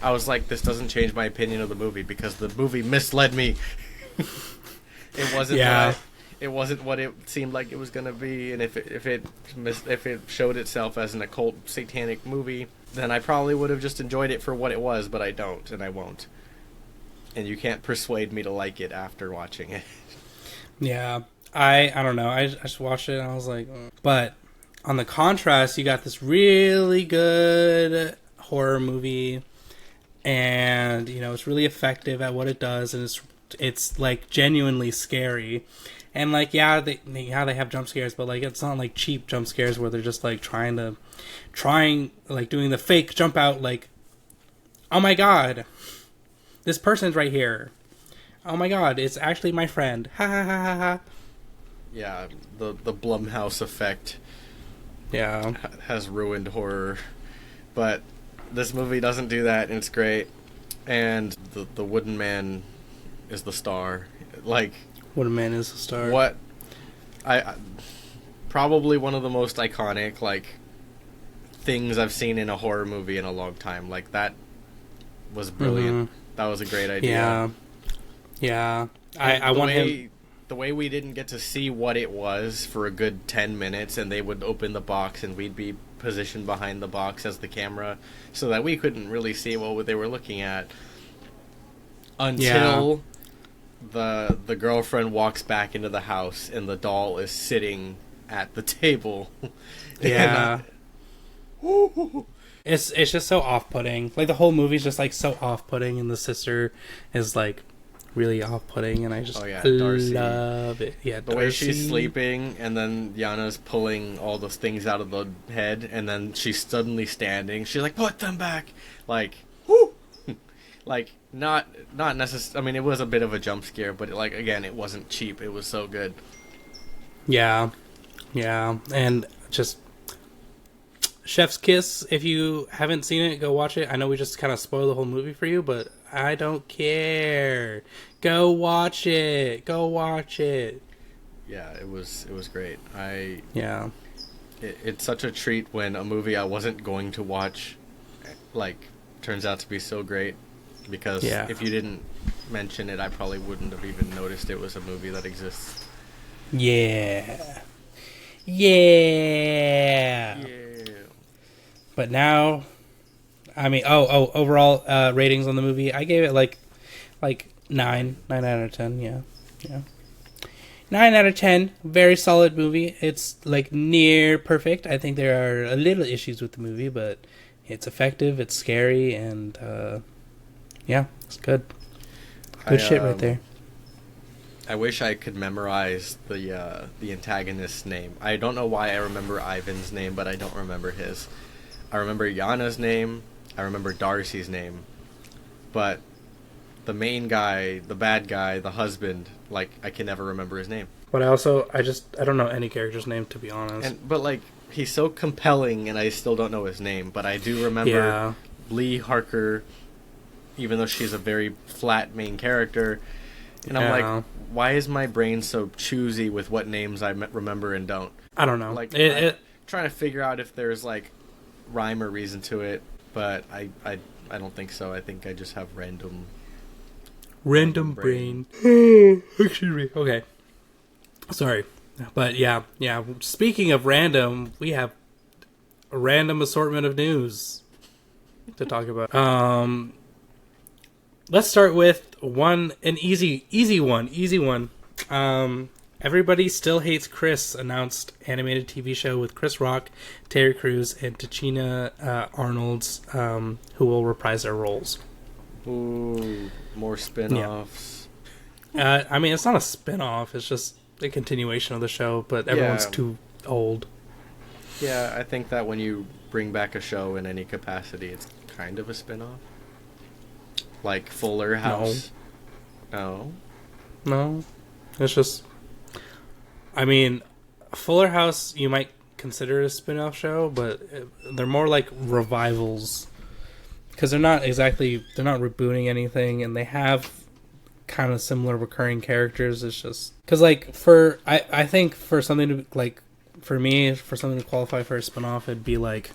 I was like, this doesn't change my opinion of the movie because the movie misled me. It wasn't. It wasn't what it seemed like it was gonna be, and if it showed itself as an occult satanic movie, then I probably would have just enjoyed it for what it was, but I don't, and I won't. And you can't persuade me to like it after watching it. Yeah, I don't know. I just watched it and I was like, but on the contrast, you got this really good horror movie, and it's really effective at what it does, and it's like genuinely scary. And like, they have jump scares, but like it's not like cheap jump scares where they're just like trying like doing the fake jump out, like, oh my god, this person's right here. Oh my god, it's actually my friend. Ha ha ha ha ha. Yeah, the Blumhouse effect. Yeah, has ruined horror, but this movie doesn't do that, and it's great. And the Wooden Man is the star. Like, Wooden Man is the star. What I probably one of the most iconic like things I've seen in a horror movie in a long time. Like, that was brilliant. Mm-hmm. That was a great idea. Yeah. I want him. The way we didn't get to see what it was for a good 10 minutes, and they would open the box and we'd be positioned behind the box as the camera so that we couldn't really see what they were looking at until the girlfriend walks back into the house and the doll is sitting at the table. Yeah. It's just so off-putting. Like, the whole movie's just like so off-putting, and the sister is like really off-putting, and I just Darcy. Love it. Yeah, the way she's sleeping, and then Yana's pulling all those things out of the head, and then she's suddenly standing. She's like, put them back! Like, whoo! Like, not necessarily. I mean, it was a bit of a jump scare, but like, again, it wasn't cheap. It was so good. Yeah, and just Chef's Kiss. If you haven't seen it, go watch it. I know we just kind of spoiled the whole movie for you, but I don't care. Go watch it. Go watch it. Yeah, it was great. Yeah. It's such a treat when a movie I wasn't going to watch, like, turns out to be so great. Because if you didn't mention it, I probably wouldn't have even noticed it was a movie that exists. Yeah. Yeah. But now, I mean, overall ratings on the movie, I gave it like 9 out of 10. Yeah. 9 out of 10. Very solid movie. It's like near perfect. I think there are a little issues with the movie, but it's effective. It's scary, and yeah, it's good. Good shit right there. I wish I could memorize the antagonist's name. I don't know why I remember Ivan's name, but I don't remember his. I remember Yana's name. I remember Darcy's name. But the main guy, the bad guy, the husband, like, I can never remember his name. But I don't know any character's name, to be honest. But like, he's so compelling, and I still don't know his name. But I do remember Lee Harker, even though she's a very flat main character. And I'm like, why is my brain so choosy with what names I remember and don't? I don't know. Like, trying to figure out if there's like rhyme or reason to it, but I don't think so. I think I just have random brain. Excuse me. Okay. Sorry. But yeah. Speaking of random, we have a random assortment of news to talk about. Let's start with an easy one. Everybody Still Hates Chris announced animated TV show with Chris Rock, Terry Crews, and Tachina Arnold's, who will reprise their roles. Ooh, more spin-offs. Yeah. I mean, it's not a spin-off. It's just a continuation of the show, but everyone's too old. Yeah, I think that when you bring back a show in any capacity, it's kind of a spin-off. Like Fuller House. No. It's just... I mean, Fuller House, you might consider it a spin-off show, but they're more like revivals. Because they're not rebooting anything, and they have kind of similar recurring characters. It's just... Because, like, I think for something to, like, for me, for something to qualify for a spin-off, it'd be like...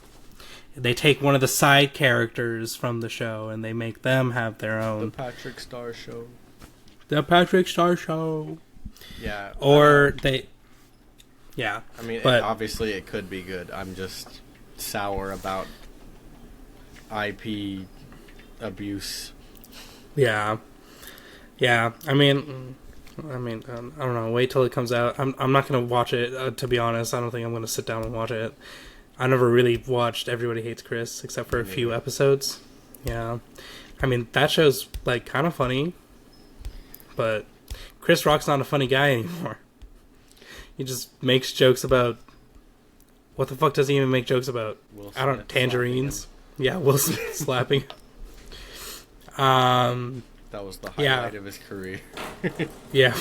They take one of the side characters from the show and they make them have their own. The Patrick Star Show. Yeah. Or they... Yeah. I mean, obviously it could be good. I'm just sour about IP abuse. Yeah. I mean, I don't know. Wait till it comes out. I'm not going to watch it, to be honest. I don't think I'm going to sit down and watch it. I never really watched Everybody Hates Chris, except for a few episodes. Yeah. I mean, that show's, like, kind of funny. But Chris Rock's not a funny guy anymore. He just makes jokes about... What the fuck does he even make jokes about? I don't know. Tangerines. Yeah, Will Smith slapping. That was the highlight of his career. Yeah.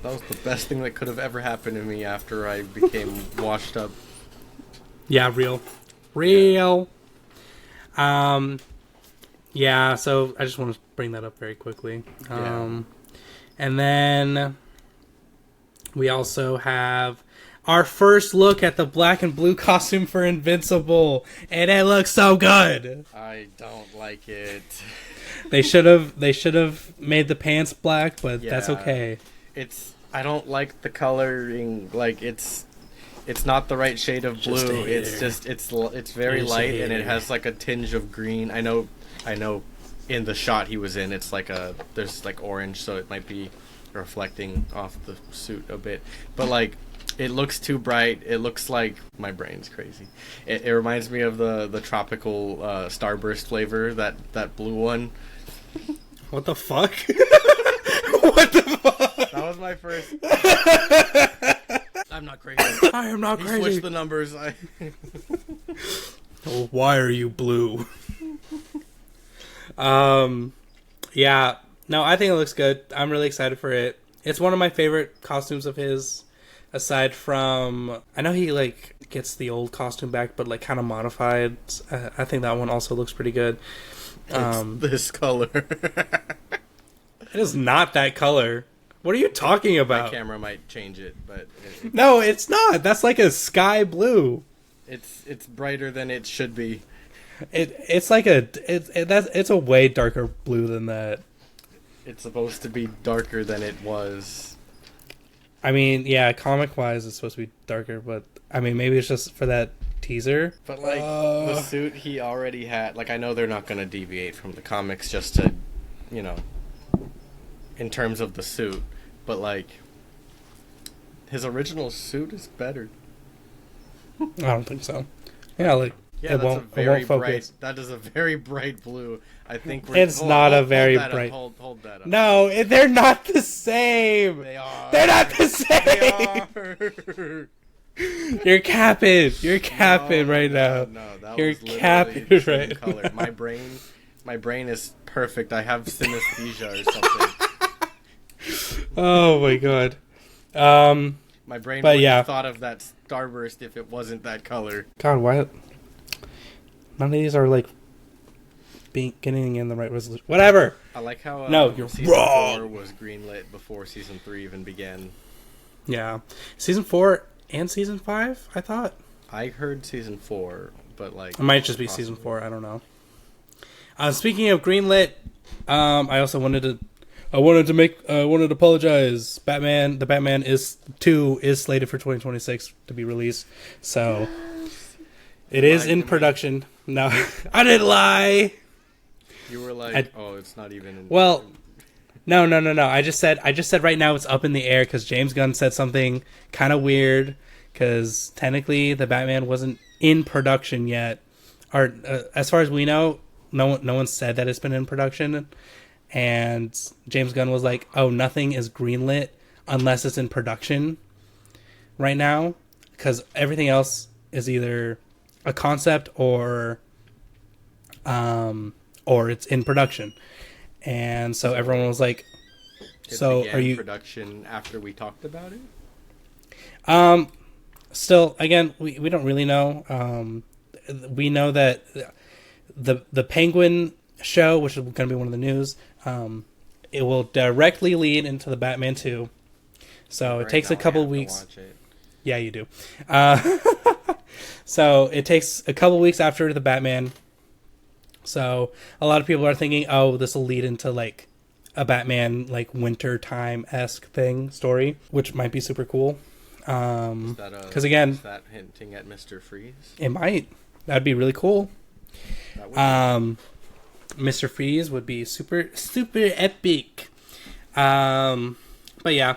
That was the best thing that could have ever happened to me after I became washed up. Yeah, real. Yeah, so I just want to bring that up very quickly. And then we also have our first look at the black and blue costume for Invincible, and it looks so good. I don't like it. They should have made the pants black, but that's okay. I don't like the coloring. Like, it's not the right shade of blue. It's very light, and it has like a tinge of green. I know in the shot he was in, it's like there's like orange, so it might be reflecting off the suit a bit. But like, it looks too bright. It looks like my brain's crazy. It reminds me of the tropical Starburst flavor, that blue one. What the fuck? What the fuck? That was my first. I'm not crazy. I am not crazy. Switch the numbers. Oh, why are you blue? Yeah. No, I think it looks good. I'm really excited for it. It's one of my favorite costumes of his. Aside from, I know he like gets the old costume back, but like kind of modified. I think that one also looks pretty good. It's this color. It is not that color. What are you talking about? My camera might change it, but no, it's not. That's like a sky blue. It's brighter than it should be. It's a way darker blue than that. It's supposed to be darker than it was. I mean, yeah, comic wise, it's supposed to be darker, but I mean, maybe it's just for that teaser. But like the suit he already had, like I know they're not going to deviate from the comics just to, you know, in terms of the suit, but like his original suit is better. I don't think so. Yeah, like yeah, that's a very bright. That is a very bright blue. I think it's not a very bright. Hold that up. No, they're not the same. They are. They're not the same. They are. You're capping. You're capping right now. No, that You're was capping the same right color. now. My brain is perfect. I have synesthesia or something. Oh my god. My brain would have thought of that starburst if it wasn't that color. God, why? None of these are like getting in the right resolution. Whatever. I like how no, you're season wrong. 4 was greenlit before season 3 even began. Yeah, season 4 and season 5. I thought. I heard season 4, but like it might just be season 4. I don't know. Speaking of greenlit, I also wanted to apologize. The Batman 2 is slated for 2026 to be released, so it is in production. No, I didn't lie. You were like, it's not even in well, no. I just said right now it's up in the air because James Gunn said something kind of weird because technically the Batman wasn't in production yet, or as far as we know, no one said that it's been in production, and James Gunn was like, "Oh, nothing is greenlit unless it's in production right now because everything else is either a concept or it's in production." And so everyone was like, "So are you production after we talked about it?" Still, again, we don't really know. We know that the Penguin show, which is going to be one of the news, it will directly lead into the Batman 2. So it takes a couple weeks. Yeah, you do. So it takes a couple weeks after the Batman. So a lot of people are thinking, oh, this will lead into like a Batman like winter time-esque story, which might be super cool. Because again, is that hinting at Mr. Freeze? It might. That'd be really cool. Mr. Freeze would be super epic. But yeah,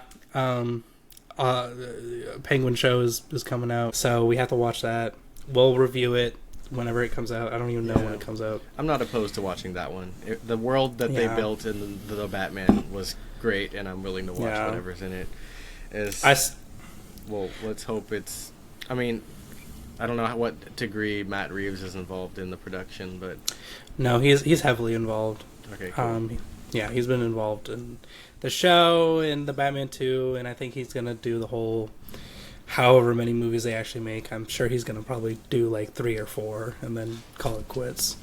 Penguin show is coming out, so we have to watch that. We'll review it whenever it comes out. I don't even know when it comes out. I'm not opposed to watching that one. The world that they built in the Batman was great, and I'm willing to watch whatever's in it. Well, let's hope it's... I mean, I don't know what degree Matt Reeves is involved in the production, but... No, he's heavily involved. Okay, cool. Yeah, he's been involved in the show and the Batman 2, and I think he's going to do the whole... however many movies they actually make. I'm sure he's going to probably do like 3 or 4 and then call it quits.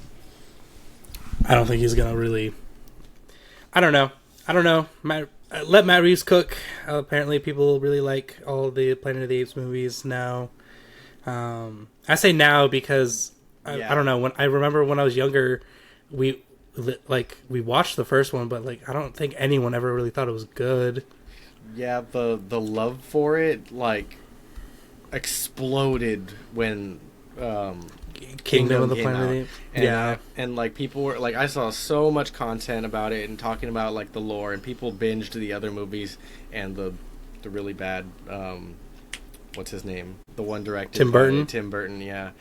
I don't think he's going to really... I don't know. Let Matt Reeves cook. Apparently people really like all the Planet of the Apes movies now. I say now because I don't know. I remember when I was younger, we watched the first one, but like I don't think anyone ever really thought it was good. Yeah, the love for it like exploded when Kingdom of the Planet of the Apes. And, and like people were like, I saw so much content about it and talking about like the lore, and people binged the other movies and the really bad what's his name, the one directed Tim Burton. Tim Burton, yeah.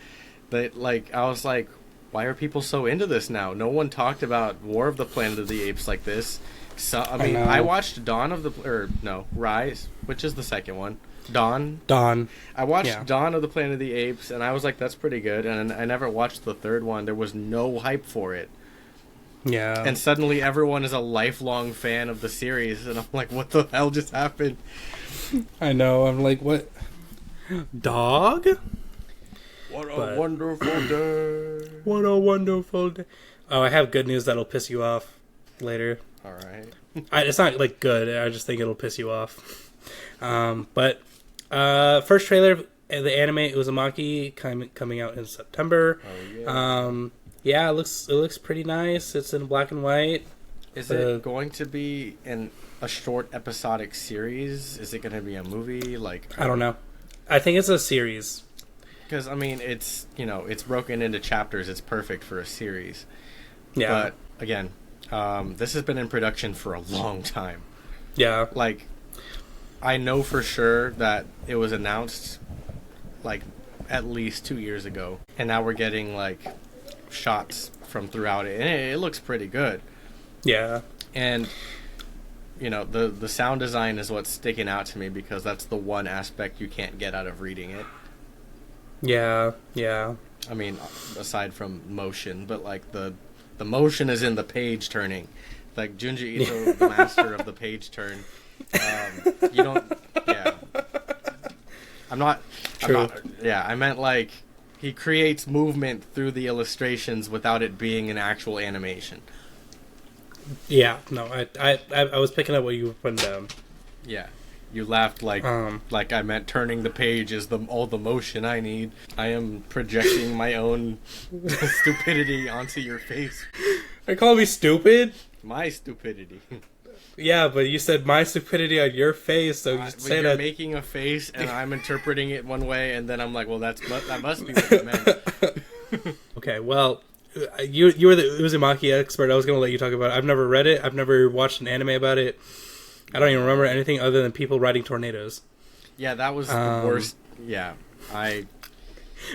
But like I was like, why are people so into this now? No one talked about War of the Planet of the Apes like this. So I mean, I watched Rise, which is the second one. Dawn. I watched Dawn of the Planet of the Apes, and I was like, that's pretty good. And I never watched the third one. There was no hype for it. Yeah. And suddenly everyone is a lifelong fan of the series, and I'm like, what the hell just happened? I know. I'm like, what? Dog? What a wonderful day. What a wonderful day. Oh, I have good news that'll piss you off later. All right. It's not like good. I just think it'll piss you off. But first trailer of the anime Uzumaki coming out in September. Oh yeah. Yeah, it looks pretty nice. It's in black and white. Is it going to be a short episodic series? Is it going to be a movie? I don't know. I think it's a series. Because I mean, it's it's broken into chapters. It's perfect for a series. Yeah. But again, this has been in production for a long time. Yeah. I know for sure that it was announced at least 2 years ago, and now we're getting shots from throughout it, and it looks pretty good. Yeah. And the sound design is what's sticking out to me, because that's the one aspect you can't get out of reading it. Yeah. Yeah. I mean, aside from motion, but the motion is in the page turning. Junji Ito, the master of the page turn. You don't. Yeah. True. I meant he creates movement through the illustrations without it being an actual animation. Yeah. No, I was picking up what you were putting down. Yeah. You laughed like I meant turning the page is all the motion I need. I am projecting my own stupidity onto your face. Are you calling me stupid? My stupidity. Yeah, but you said my stupidity on your face, so you say you're that making a face, and I'm interpreting it one way, and then I'm like, well, that must be what you meant. Okay, well, you were the Uzumaki expert. I was going to let you talk about it. I've never read it. I've never watched an anime about it. I don't even remember anything other than people riding tornadoes. Yeah, that was the worst. Yeah,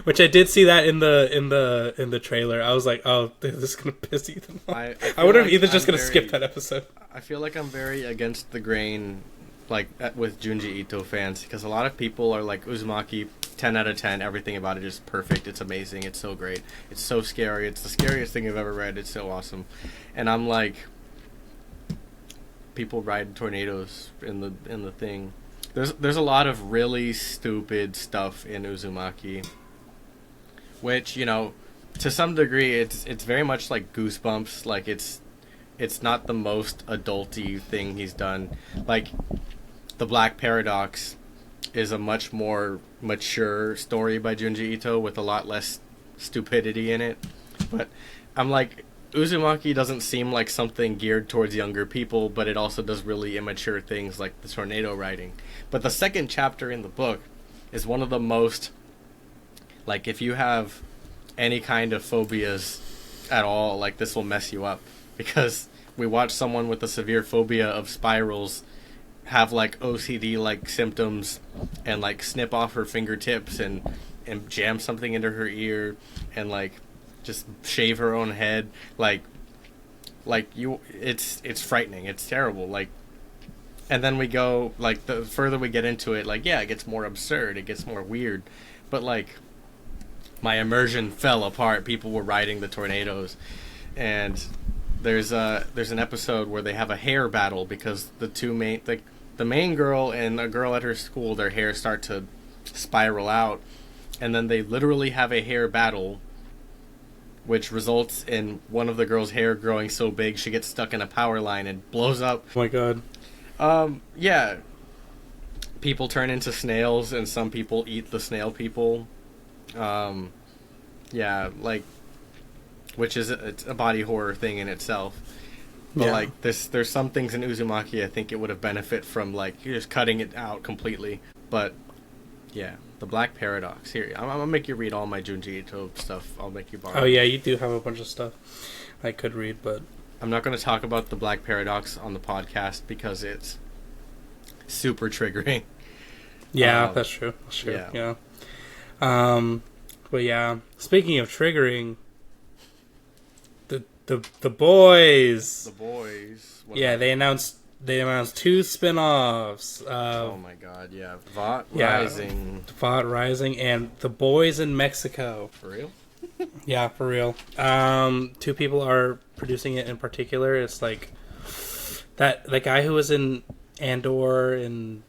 which I did see that in the trailer. I was like, oh, this is gonna piss Ethan off. I wonder if Ethan's just gonna skip that episode. I feel like I'm very against the grain, with Junji Ito fans, because a lot of people are like, Uzumaki, 10 out of 10. Everything about it is perfect. It's amazing. It's so great. It's so scary. It's the scariest thing I've ever read. It's so awesome. And I'm like, people ride tornadoes in the thing. There's a lot of really stupid stuff in Uzumaki, which, to some degree it's very much like Goosebumps. It's not the most adulty thing he's done. The Black Paradox is a much more mature story by Junji Ito with a lot less stupidity in it. But I'm like, Uzumaki doesn't seem like something geared towards younger people, but it also does really immature things like the tornado riding. But the second chapter in the book is one of the most, if you have any kind of phobias at all, this will mess you up. Because we watched someone with a severe phobia of spirals have OCD symptoms and snip off her fingertips and jam something into her ear and just shave her own head. It's frightening. It's terrible. And then we go, the further we get into it, it gets more absurd. It gets more weird. But my immersion fell apart. People were riding the tornadoes, and there's an episode where they have a hair battle because the main girl and a girl at her school, their hair start to spiral out, and then they literally have a hair battle, which results in one of the girls' hair growing so big she gets stuck in a power line and blows up. Oh my god. Yeah. People turn into snails, and some people eat the snail people. Yeah, which is it's a body horror thing in itself. But yeah. There's some things in Uzumaki I think it would have benefit from you're just cutting it out completely. But yeah, the Black Paradox. Here, I'm gonna make you read all my Junji Ito stuff. I'll make you borrow. Oh yeah, you do have a bunch of stuff I could read, but I'm not gonna talk about the Black Paradox on the podcast because it's super triggering. Yeah, that's true. That's true. Yeah. But yeah, speaking of triggering, the boys. The boys. Yeah, they announced 2 spin-offs. Oh my god, yeah. Rising. VOT Rising and The Boys in Mexico. For real? Yeah, for real. 2 people are producing it in particular. It's that guy who was in Andor and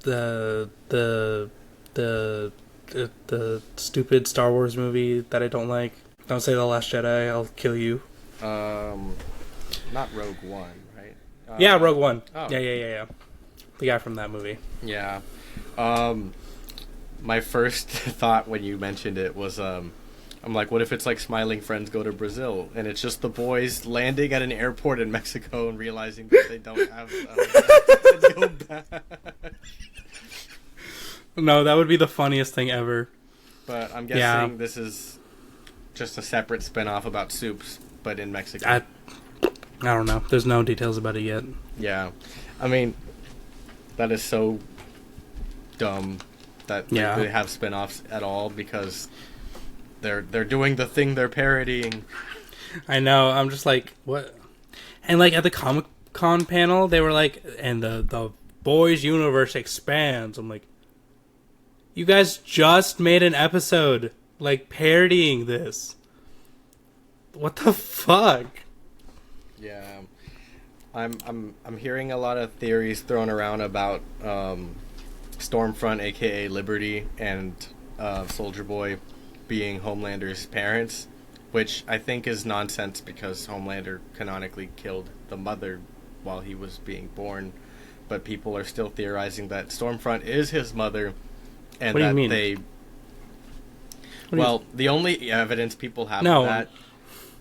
the the stupid Star Wars movie that I don't like. Don't say The Last Jedi. I'll kill you. Not Rogue One, right? Yeah, Rogue One. Oh. Yeah. The guy from that movie. Yeah. My first thought when you mentioned it was, I'm like, what if it's like Smiling Friends Go to Brazil, and it's just the boys landing at an airport in Mexico and realizing that they don't have to go back. No, that would be the funniest thing ever. But I'm guessing this is just a separate spin-off about soups, but in Mexico. I don't know. There's no details about it yet. Yeah. I mean, that is so dumb that they have spin-offs at all, because they're doing the thing they're parodying. I know. I'm just like, what? And like at the Comic-Con panel, they were like, and the boys universe expands. I'm like, you guys just made an episode like parodying this. What the fuck? Yeah. I'm hearing a lot of theories thrown around about Stormfront, aka Liberty, and Soldier Boy being Homelander's parents, which I think is nonsense because Homelander canonically killed the mother while he was being born, but people are still theorizing that Stormfront is his mother, and what do that you mean? The only evidence people have of that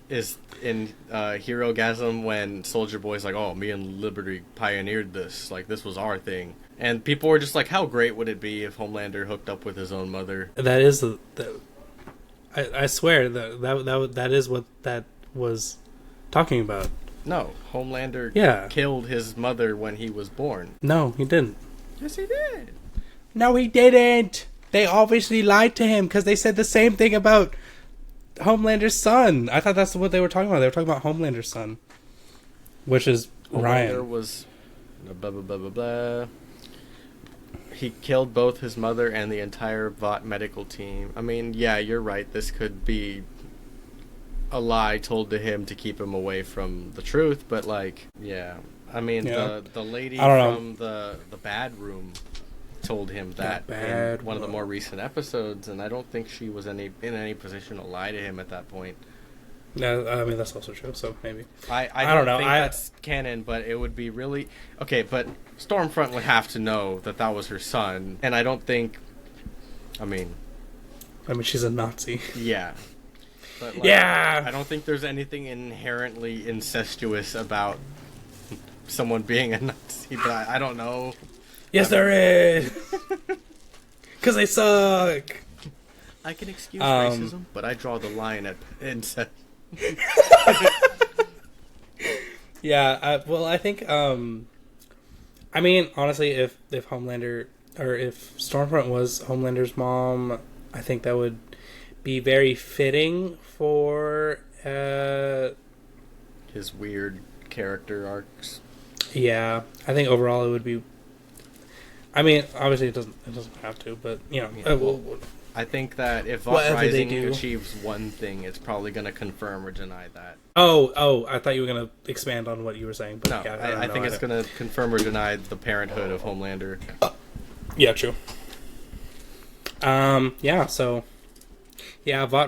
is in Herogasm, when Soldier Boy's like, oh, me and Liberty pioneered this, like this was our thing, and people were just like, how great would it be if Homelander hooked up with his own mother? That is I swear that is what that was talking about. No, Homelander killed his mother when he was born. No, he didn't. Yes, he did. No, he didn't. They obviously lied to him because they said the same thing about Homelander's son. I thought that's what they were talking about. They were talking about Homelander's son, which is Ryan. Homelander was blah blah blah blah blah. He killed both his mother and the entire Vought medical team. I mean, yeah, you're right. This could be a lie told to him to keep him away from the truth, but like, yeah. I mean, the lady from the bad room told him that in one of the more recent episodes, and I don't think she was in any position to lie to him at that point. No, I mean that's also true. So maybe I don't know. That's canon, but it would be really okay. But Stormfront would have to know that was her son, and I don't think. I mean, she's a Nazi. Yeah. But I don't think there's anything inherently incestuous about someone being a Nazi, but I don't know. Yes, there is. Because they suck. I can excuse racism, but I draw the line at incest. Yeah, well, I think, I mean, honestly, if Homelander, or if Stormfront was Homelander's mom, I think that would be very fitting for, his weird character arcs. Yeah, I think overall it would be, I mean, obviously it doesn't have to, but, you know, yeah, I think that if Vought Rising achieves one thing, it's probably going to confirm or deny that. Oh, I thought you were going to expand on what you were saying. But no, yeah, I think it's going to confirm or deny the parenthood of Homelander. Yeah, true. Vought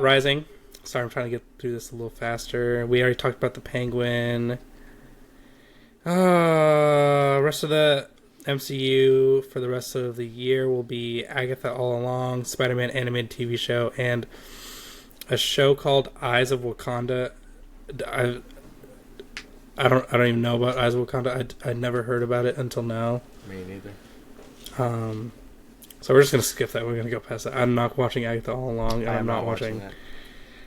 Rising. Sorry, I'm trying to get through this a little faster. We already talked about the Penguin. Rest of the MCU for the rest of the year will be Agatha All Along, Spider-Man animated TV show, and a show called Eyes of Wakanda. I don't even know about Eyes of Wakanda. I'd never heard about it until now. Me neither. So we're just gonna skip that. We're gonna go past that. I'm not watching Agatha All Along, and I'm not watching.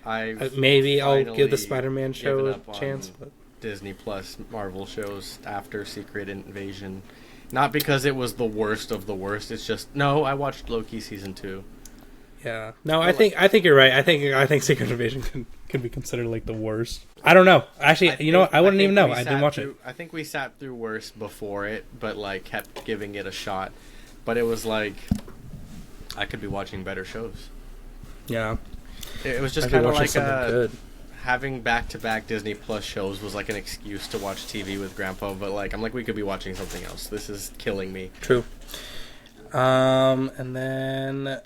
Maybe I'll give the Spider-Man show a chance. But Disney Plus Marvel shows after Secret Invasion. Not because it was the worst of the worst. It's just I watched Loki season 2. Yeah. No, I think you're right. I think Secret Invasion can be considered like the worst. I don't know. Actually, you know what? I wouldn't even know. I didn't watch it. I think we sat through worse before it, but like kept giving it a shot. But it was like I could be watching better shows. Yeah. It was just kind of like good. Having back-to-back Disney Plus shows was like an excuse to watch TV with Grandpa, but like I'm like, we could be watching something else. This is killing me. True. And then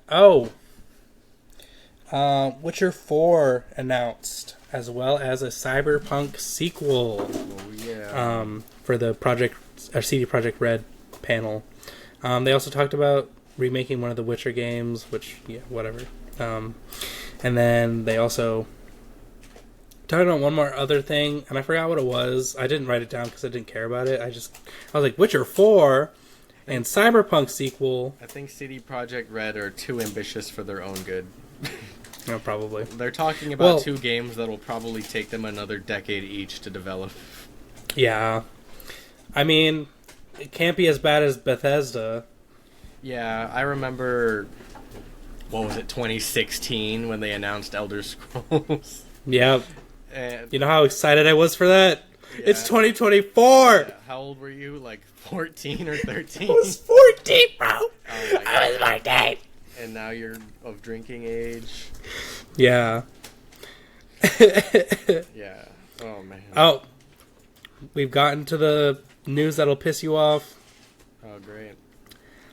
Witcher 4 announced, as well as a Cyberpunk sequel. Oh, yeah. For the CD Projekt Red panel. They also talked about remaking one of the Witcher games, which, yeah, whatever. And then they also talked about one more other thing, and I forgot what it was. I didn't write it down because I didn't care about it. I was like, Witcher 4 and Cyberpunk sequel. I think CD Projekt Red are too ambitious for their own good. No, probably. They're talking about two games that will probably take them another decade each to develop. Yeah. I mean, it can't be as bad as Bethesda. Yeah, I remember, 2016 when they announced Elder Scrolls. Yep. And you know how excited I was for that? Yeah. It's 2024! Yeah. How old were you? Like 14 or 13? I was 14, bro! Oh my I was 14! And now you're of drinking age? Yeah. Yeah. Oh, man. Oh. We've gotten to the news that'll piss you off. Oh, great.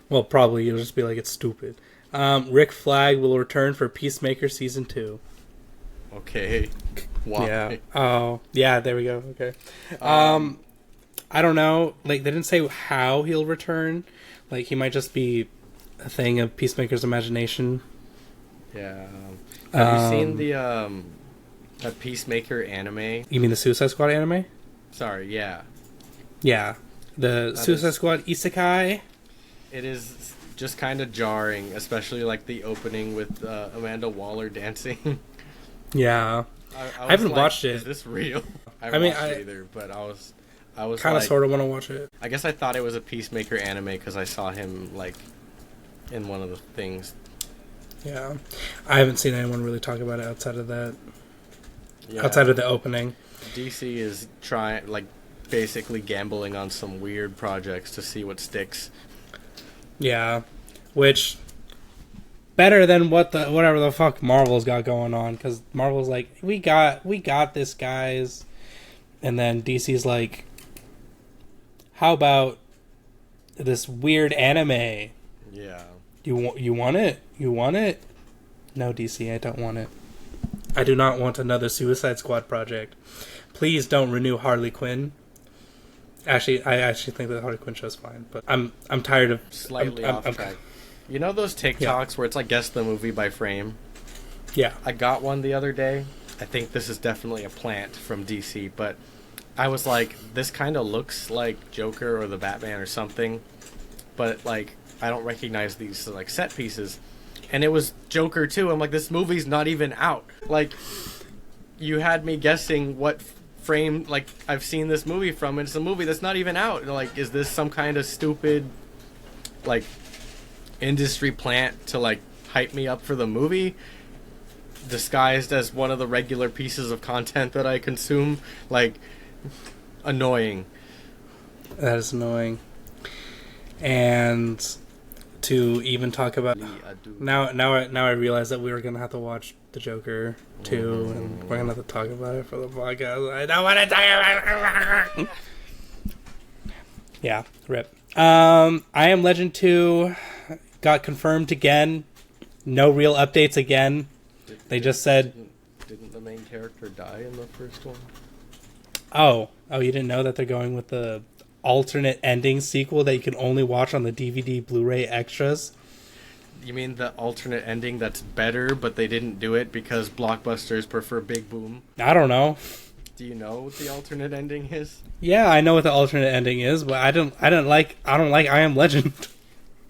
Well, probably. You'll just be like, it's stupid. Rick Flag will return for Peacemaker Season 2. Okay. Why? Yeah. Oh, yeah, there we go. Okay. I don't know. Like, they didn't say how he'll return. Like, he might just be a thing of Peacemaker's imagination. Yeah. Have you seen the Peacemaker anime? You mean the Suicide Squad anime? Sorry, yeah. Yeah. The Suicide Squad isekai? It is just kind of jarring, especially like the opening with Amanda Waller dancing. Yeah. I haven't watched it. Is this real? I mean, watched it either, but I was kind of sort of want to watch it. I guess I thought it was a Peacemaker anime because I saw him like in one of the things. Yeah, I haven't seen anyone really talk about it outside of that. Yeah. Outside of the opening. DC is basically gambling on some weird projects to see what sticks. Yeah, which better than whatever the fuck Marvel's got going on, because Marvel's like, we got this, guys, and then DC's like, how about this weird anime? Yeah. You want it? You want it? No, DC, I don't want it. I do not want another Suicide Squad project. Please don't renew Harley Quinn. Actually, I actually think the Harley Quinn show's fine, but I'm tired of slightly off track. You know those TikToks where it's like guess the movie by frame? Yeah. I got one the other day. I think this is definitely a plant from DC, but I was like, this kind of looks like Joker or the Batman or something, but like I don't recognize these like set pieces. And it was Joker too. I'm like, this movie's not even out. Like, you had me guessing what frame like I've seen this movie from, and it's a movie that's not even out. Like, is this some kind of stupid like industry plant to like hype me up for the movie, disguised as one of the regular pieces of content that I consume? Like, annoying. That is annoying. And to even talk about now I realize that we were gonna have to watch the Joker too, and we're gonna have to talk about it for the podcast. I don't want to talk about it. Yeah, rip. I Am Legend 2 got confirmed again. No real updates again. They just said... Didn't the main character die in the first one? Oh, you didn't know that they're going with the alternate ending sequel that you can only watch on the DVD Blu-ray extras? You mean the alternate ending that's better, but they didn't do it because blockbusters prefer Big Boom? I don't know. Do you know what the alternate ending is? Yeah, I know what the alternate ending is, but I don't like I Am Legend.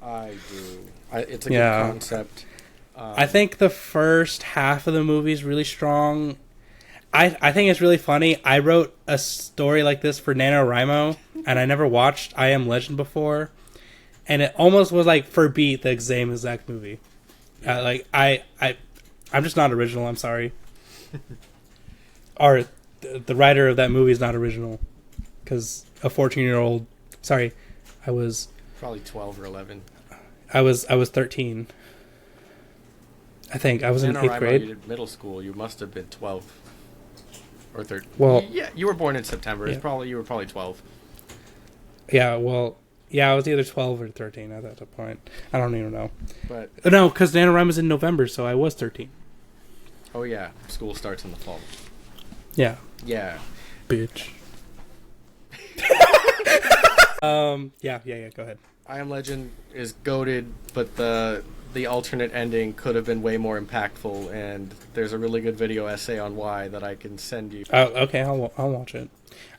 I do. It's a good concept. I think the first half of the movie is really strong. I think it's really funny. I wrote a story like this for NaNoWriMo, and I never watched I Am Legend before, and it almost was like for beat the same exact movie. I'm just not original. I'm sorry. Or the writer of that movie is not original, because a 14-year-old. Sorry, I was probably 12 or 11. I was 13. I think I was in 8th grade. You did middle school. You must have been 12 or 13. Well, yeah, you were born in September. Yeah. You were probably 12. Yeah, well, yeah, I was either 12 or 13 at that point. I don't even know. But no, because NaNoWriMo was in November, so I was 13. Oh yeah, school starts in the fall. Yeah. Yeah. Bitch. Yeah, go ahead. I Am Legend is goated, but the alternate ending could have been way more impactful, and there's a really good video essay on why that I can send you. Oh, okay, I'll watch it.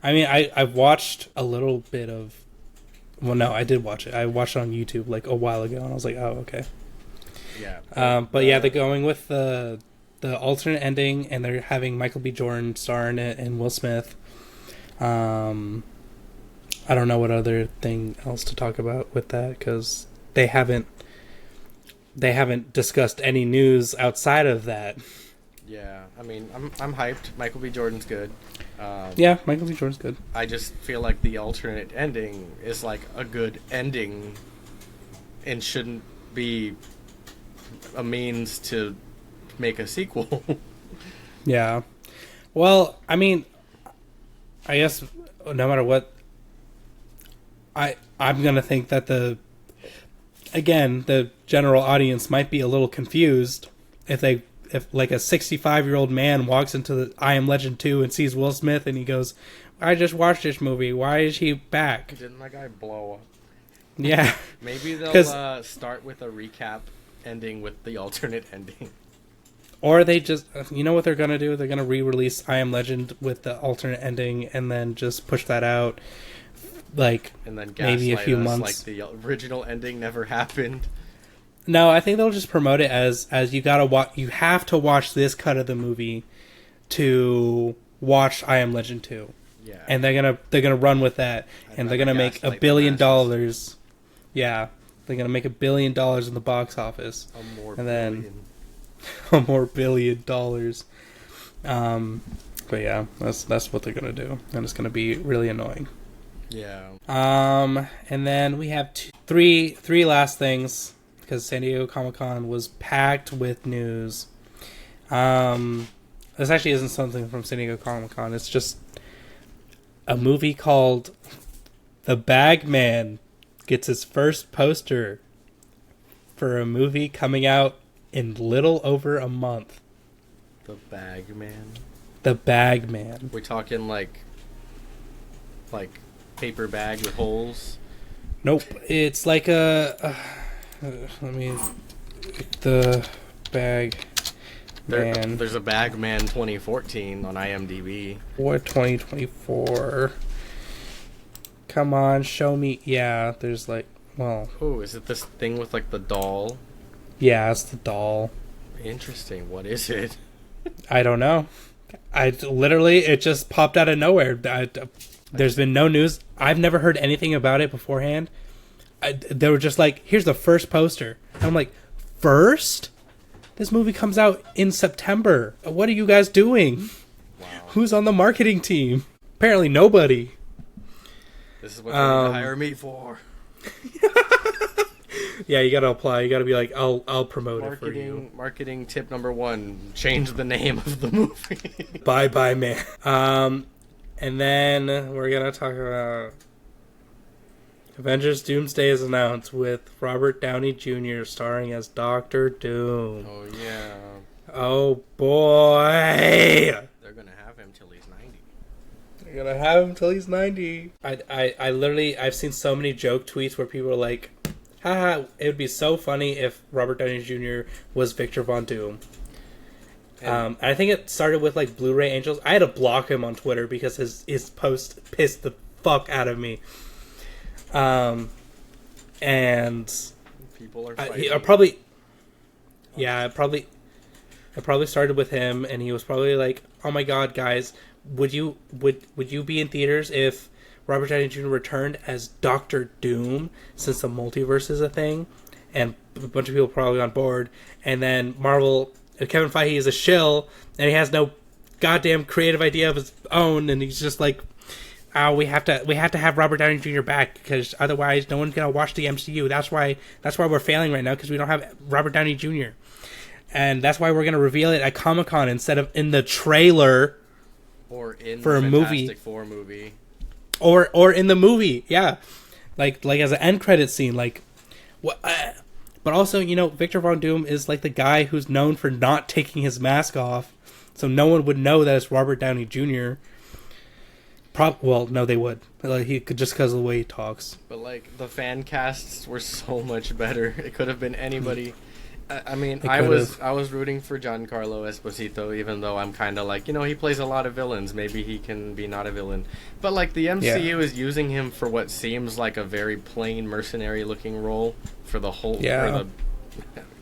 I mean, I've watched a little bit of... Well, no, I did watch it. I watched it on YouTube like a while ago, and I was like, oh, okay. Yeah. But yeah, they're going with the alternate ending, and they're having Michael B. Jordan star in it, and Will Smith. I don't know what other thing else to talk about with that, because they haven't discussed any news outside of that. Yeah, I mean, I'm hyped. Michael B. Jordan's good. Yeah, Michael B. Jordan's good. I just feel like the alternate ending is like a good ending and shouldn't be a means to make a sequel. Yeah. Well, I mean, I guess no matter what, I'm going to think that the general audience might be a little confused if like a 65-year-old man walks into the I Am Legend 2 and sees Will Smith and he goes, I just watched this movie. Why is he back? Didn't that guy blow up? Yeah. Maybe they'll start with a recap ending with the alternate ending. Or they just, you know what they're going to do? They're going to re-release I Am Legend with the alternate ending and then just push that out like and then maybe a few months. Like the original ending never happened. No, I think they'll just promote it as you have to watch this cut of the movie to watch I Am Legend 2. Yeah. And they're gonna run with that, and they're gonna make $1 billion. Yeah, they're gonna make $1 billion in the box office. Then a more $1 billion. But yeah, that's what they're gonna do, and it's gonna be really annoying. Yeah. And then we have three last things, because San Diego Comic-Con was packed with news. This actually isn't something from San Diego Comic-Con. It's just a movie called The Bagman gets his first poster for a movie coming out in little over a month. The Bagman? The Bagman. We're talking like paper bag with holes? Nope. It's like the Bag Man. There's a Bagman 2014 on IMDb. What 2024? Come on, show me. Yeah, there's like, well. Oh, is it this thing with like the doll? Yeah, it's the doll. Interesting. What is it? I don't know. It just popped out of nowhere. There's been no news. I've never heard anything about it beforehand. They were just like, here's the first poster. And I'm like, first? This movie comes out in September. What are you guys doing? Wow. Who's on the marketing team? Apparently nobody. This is what they're going to hire me for. Yeah, you got to apply. You got to be like, I'll promote it for you. Marketing tip number 1, change the name of the movie. Bye, man. And then we're going to talk about Avengers Doomsday is announced with Robert Downey Jr. starring as Doctor Doom. Oh, yeah. Oh, boy. They're going to have him till he's 90. They're going to have him till he's 90. I literally, I've seen so many joke tweets where people are like, haha, it would be so funny if Robert Downey Jr. was Victor Von Doom. And I think it started with like Blu-ray Angels. I had to block him on Twitter because his post pissed the fuck out of me. And people are fighting. It probably started with him, and he was probably like, "Oh my god, guys, would you be in theaters if Robert Downey Jr. returned as Doctor Doom, since the multiverse is a thing?" And a bunch of people probably on board. And then Marvel, Kevin Feige is a shill, and he has no goddamn creative idea of his own, and he's just like, we have to have Robert Downey Jr. back, because otherwise no one's gonna watch the MCU. That's why we're failing right now, because we don't have Robert Downey Jr. And that's why we're gonna reveal it at Comic-Con instead of in the trailer, or in for the a Fantastic Four movie, or in the movie, yeah, like as an end credit scene. Like, But also, Victor Von Doom is like the guy who's known for not taking his mask off, so no one would know that it's Robert Downey Jr. Well, no, they would. Like, he could, just because of the way he talks. But like the fan casts were so much better. It could have been anybody. I mean, I was rooting for Giancarlo Esposito, even though I'm kind of like, he plays a lot of villains. Maybe he can be not a villain. But like the MCU is using him for what seems like a very plain mercenary-looking role for the whole for the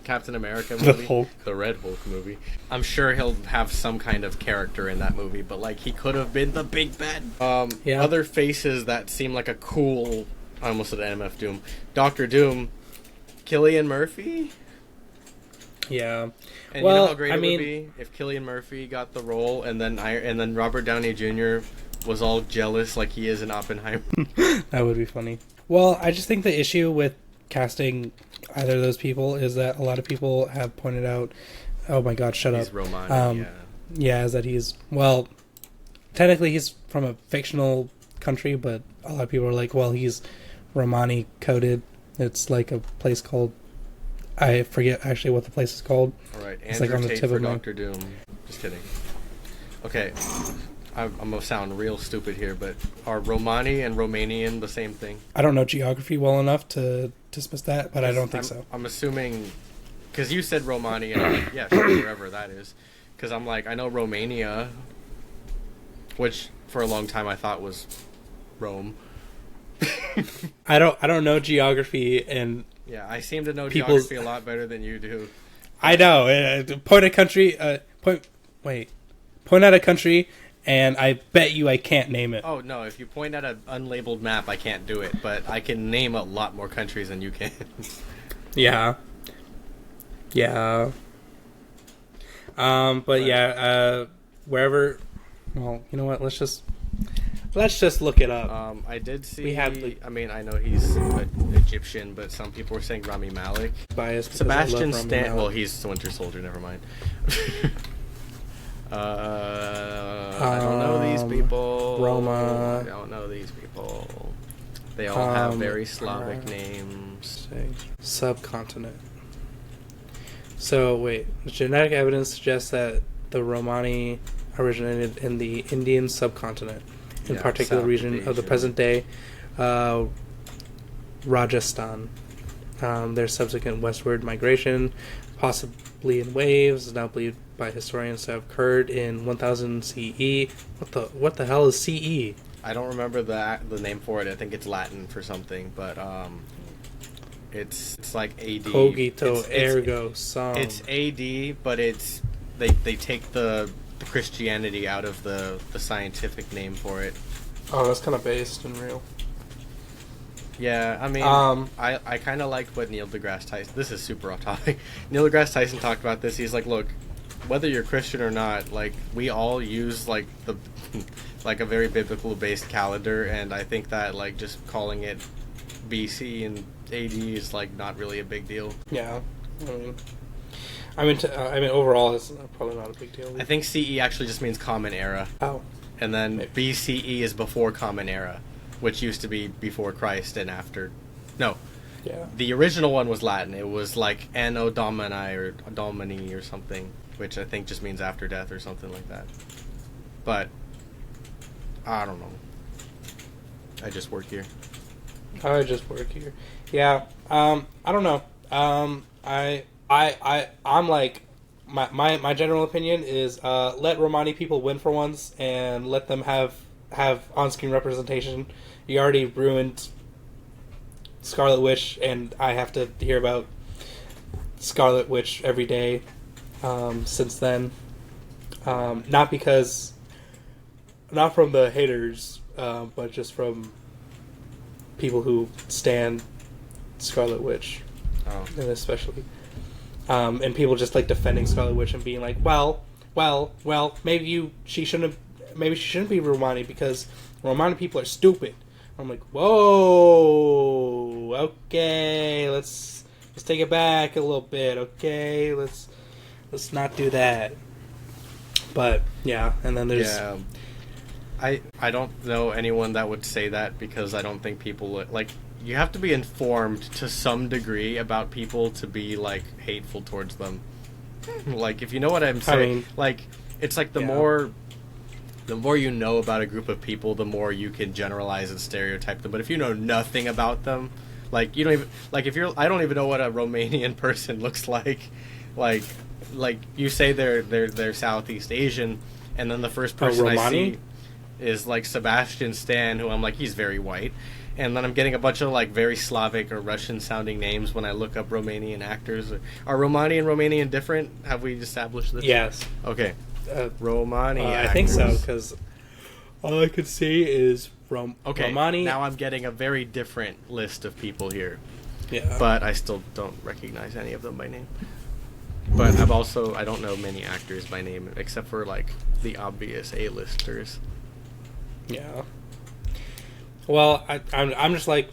Captain America movie, the Red Hulk movie. I'm sure he'll have some kind of character in that movie, but like he could have been the big bad. Other faces that seem like a cool, I almost said MF Doom, Doctor Doom, Cillian Murphy. Yeah. And you know how great it would be if Cillian Murphy got the role and then Robert Downey Jr. was all jealous like he is in Oppenheimer. That would be funny. Well, I just think the issue with casting either of those people is that a lot of people have pointed out, oh my god, shut he's up. Romani, yeah, is that he's, well, technically he's from a fictional country, but a lot of people are like, well, he's Romani coded. It's like a place called, I forget actually what the place is called. Alright, it's Andrew like on the Tate tip for of my... Doctor Doom. Just kidding. Okay, I'm going to sound real stupid here, but are Romani and Romanian the same thing? I don't know geography well enough to dismiss that, but I don't think so. I'm assuming, because you said Romani, and I'm like, yeah, sure, wherever that is. Because I'm like, I know Romania, which for a long time I thought was Rome. I don't know geography, and yeah, I seem to know geography a lot better than you do. I know. Point a country. Point out a country, and I bet you I can't name it. Oh no! If you point at an unlabeled map, I can't do it, but I can name a lot more countries than you can. Yeah. Wherever. Well, you know what? Let's just look it up. I did see. We have I mean, I know he's Egyptian, but some people were saying Rami Malek. Biased. Sebastian Stan. Well, he's the Winter Soldier. Never mind. I don't know these people. Roma. I don't know these people. They all have very Slavic names. Subcontinent. So wait, genetic evidence suggests that the Romani originated in the Indian subcontinent, in particular region of the present day Rajasthan. Their subsequent westward migration, possibly in waves, is now believed by historians to have occurred in 1000 CE. What the hell is CE? I don't remember the name for it. I think it's Latin for something, but it's like AD. Cogito ergo sum. It's AD, but it's they take the Christianity out of the scientific name for it. Oh, that's kind of based in real. Yeah, I mean, I kind of like what Neil deGrasse Tyson... This is super off topic. Neil deGrasse Tyson talked about this. He's like, look, whether you're Christian or not, like, we all use, like, like a very biblical-based calendar, and I think that, like, just calling it BC and AD is, like, not really a big deal. Yeah, I mean, overall, it's probably not a big deal. I think CE actually just means Common Era. Oh. And then maybe. BCE is before Common Era, which used to be before Christ and after... No. Yeah. The original one was Latin. It was like Anno Domini or Domini or something, which I think just means after death or something like that. But I don't know. I just work here. Yeah. I don't know. I'm like, my general opinion is let Romani people win for once and let them have on-screen representation. You already ruined Scarlet Witch, and I have to hear about Scarlet Witch every day since then. Not from the haters, but just from people who stand Scarlet Witch, and especially. And people just like defending Scarlet Witch and being like, well, maybe she shouldn't be Romani because Romani people are stupid. I'm like, whoa, okay, let's take it back a little bit, okay, let's not do that. But yeah, and then there's I don't know anyone that would say that because I don't think people like you have to be informed to some degree about people to be like hateful towards them. Like, if you know what I'm saying, I mean, like, it's like the more you know about a group of people, the more you can generalize and stereotype them. But if you know nothing about them, like, you don't even, like, I don't even know what a Romanian person looks like you say they're Southeast Asian, and then the first person I see is like Sebastian Stan, who I'm like, he's very white. And then I'm getting a bunch of like very Slavic or Russian sounding names when I look up Romanian actors. Are Romani and Romanian different? Have we established this? Yes. Okay. Romani actors. I think so, because all I could see is Romani. Now I'm getting a very different list of people here. Yeah. But I still don't recognize any of them by name. But I don't know many actors by name, except for like the obvious A-listers. Yeah. Well, I'm just like,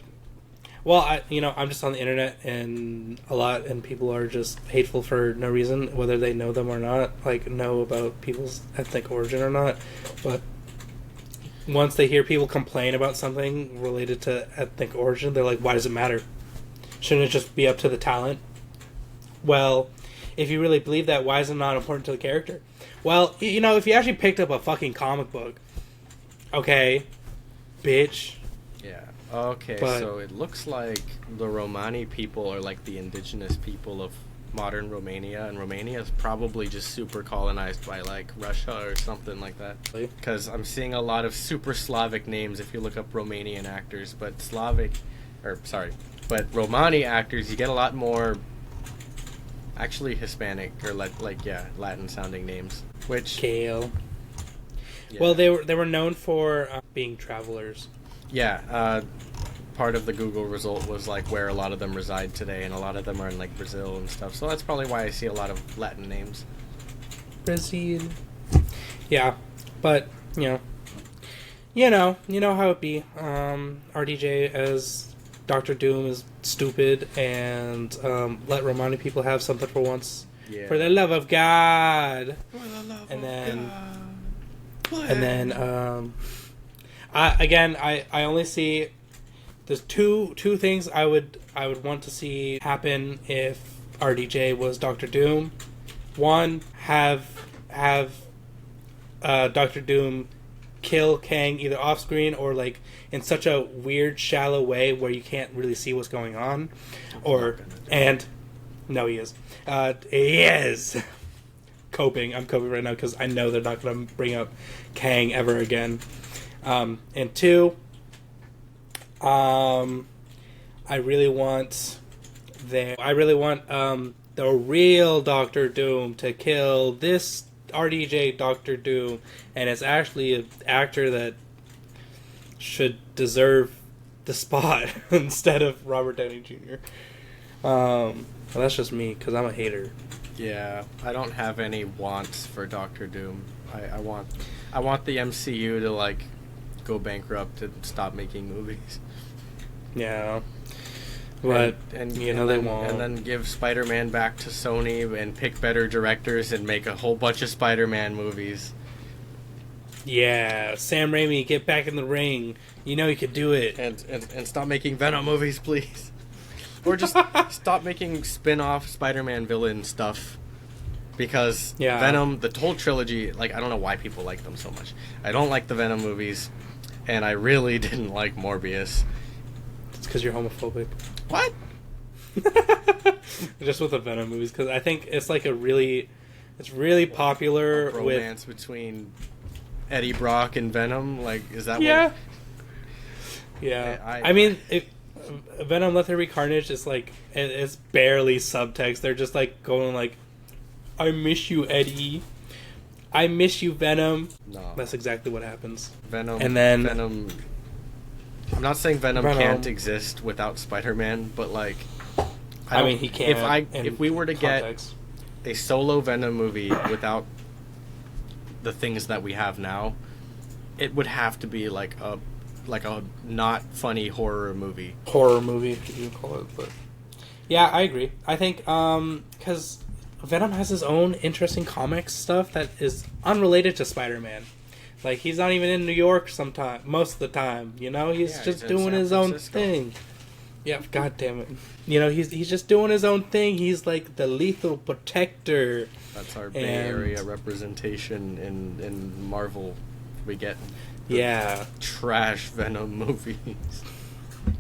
I'm just on the internet and a lot, and people are just hateful for no reason, whether they know them or not, like know about people's ethnic origin or not. But once they hear people complain about something related to ethnic origin, they're like, why does it matter? Shouldn't it just be up to the talent? Well, if you really believe that, why is it not important to the character? Well, if you actually picked up a fucking comic book, okay, bitch. Yeah. Okay, so it looks like the Romani people are like the indigenous people of modern Romania, and Romania is probably just super colonized by like Russia or something like that. Because I'm seeing a lot of super Slavic names if you look up Romanian actors, but Romani actors, you get a lot more actually Hispanic or Latin sounding names. Which Kale. Yeah. Well, they were known for being travelers. Yeah, part of the Google result was like where a lot of them reside today, and a lot of them are in like Brazil and stuff. So that's probably why I see a lot of Latin names. Brazil. Yeah, but you know how it be. RDJ as Dr. Doom is stupid, and let Romani people have something for once. Yeah. For the love of God. And then I only see there's two things I would want to see happen if RDJ was Dr. Doom. One, have Dr. Doom kill Kang either off screen or like in such a weird shallow way where you can't really see what's going on, no, he is. He is. I'm coping right now because I know they're not going to bring up Kang ever again. And two, I really want the real Doctor Doom to kill this RDJ Doctor Doom, and it's actually an actor that should deserve the spot instead of Robert Downey Jr. Well, that's just me because I'm a hater. Yeah, I don't have any wants for Doctor Doom. I want the MCU to like go bankrupt and stop making movies. Yeah, but they won't. And then give Spider-Man back to Sony and pick better directors and make a whole bunch of Spider-Man movies. Yeah, Sam Raimi, get back in the ring. You know you could do it. And stop making Venom movies, please. Or just stop making spin-off Spider-Man villain stuff. Because Venom, the whole trilogy, like, I don't know why people like them so much. I don't like the Venom movies, and I really didn't like Morbius. It's because you're homophobic. What? Just with the Venom movies, because I think it's like it's really popular romance between Eddie Brock and Venom. Like, is that what? Yeah. I mean, Venom Let There Be Carnage is like it's barely subtext. They're just like going like, "I miss you, Eddie. I miss you, Venom." No, that's exactly what happens. Venom, and then Venom. I'm not saying Venom can't exist without Spider-Man, but like, I mean, he can. If we were to get a solo Venom movie without the things that we have now, it would have to be like a not funny horror movie. Horror movie, if you call it. But yeah, I agree. I think because Venom has his own interesting comics stuff that is unrelated to Spider-Man. Like, he's not even in New York most of the time, you know? He's just doing his own thing. Yeah, god damn it. You know, he's just doing his own thing. He's like the lethal protector. That's our Bay Area representation in Marvel. We get trash Venom movies.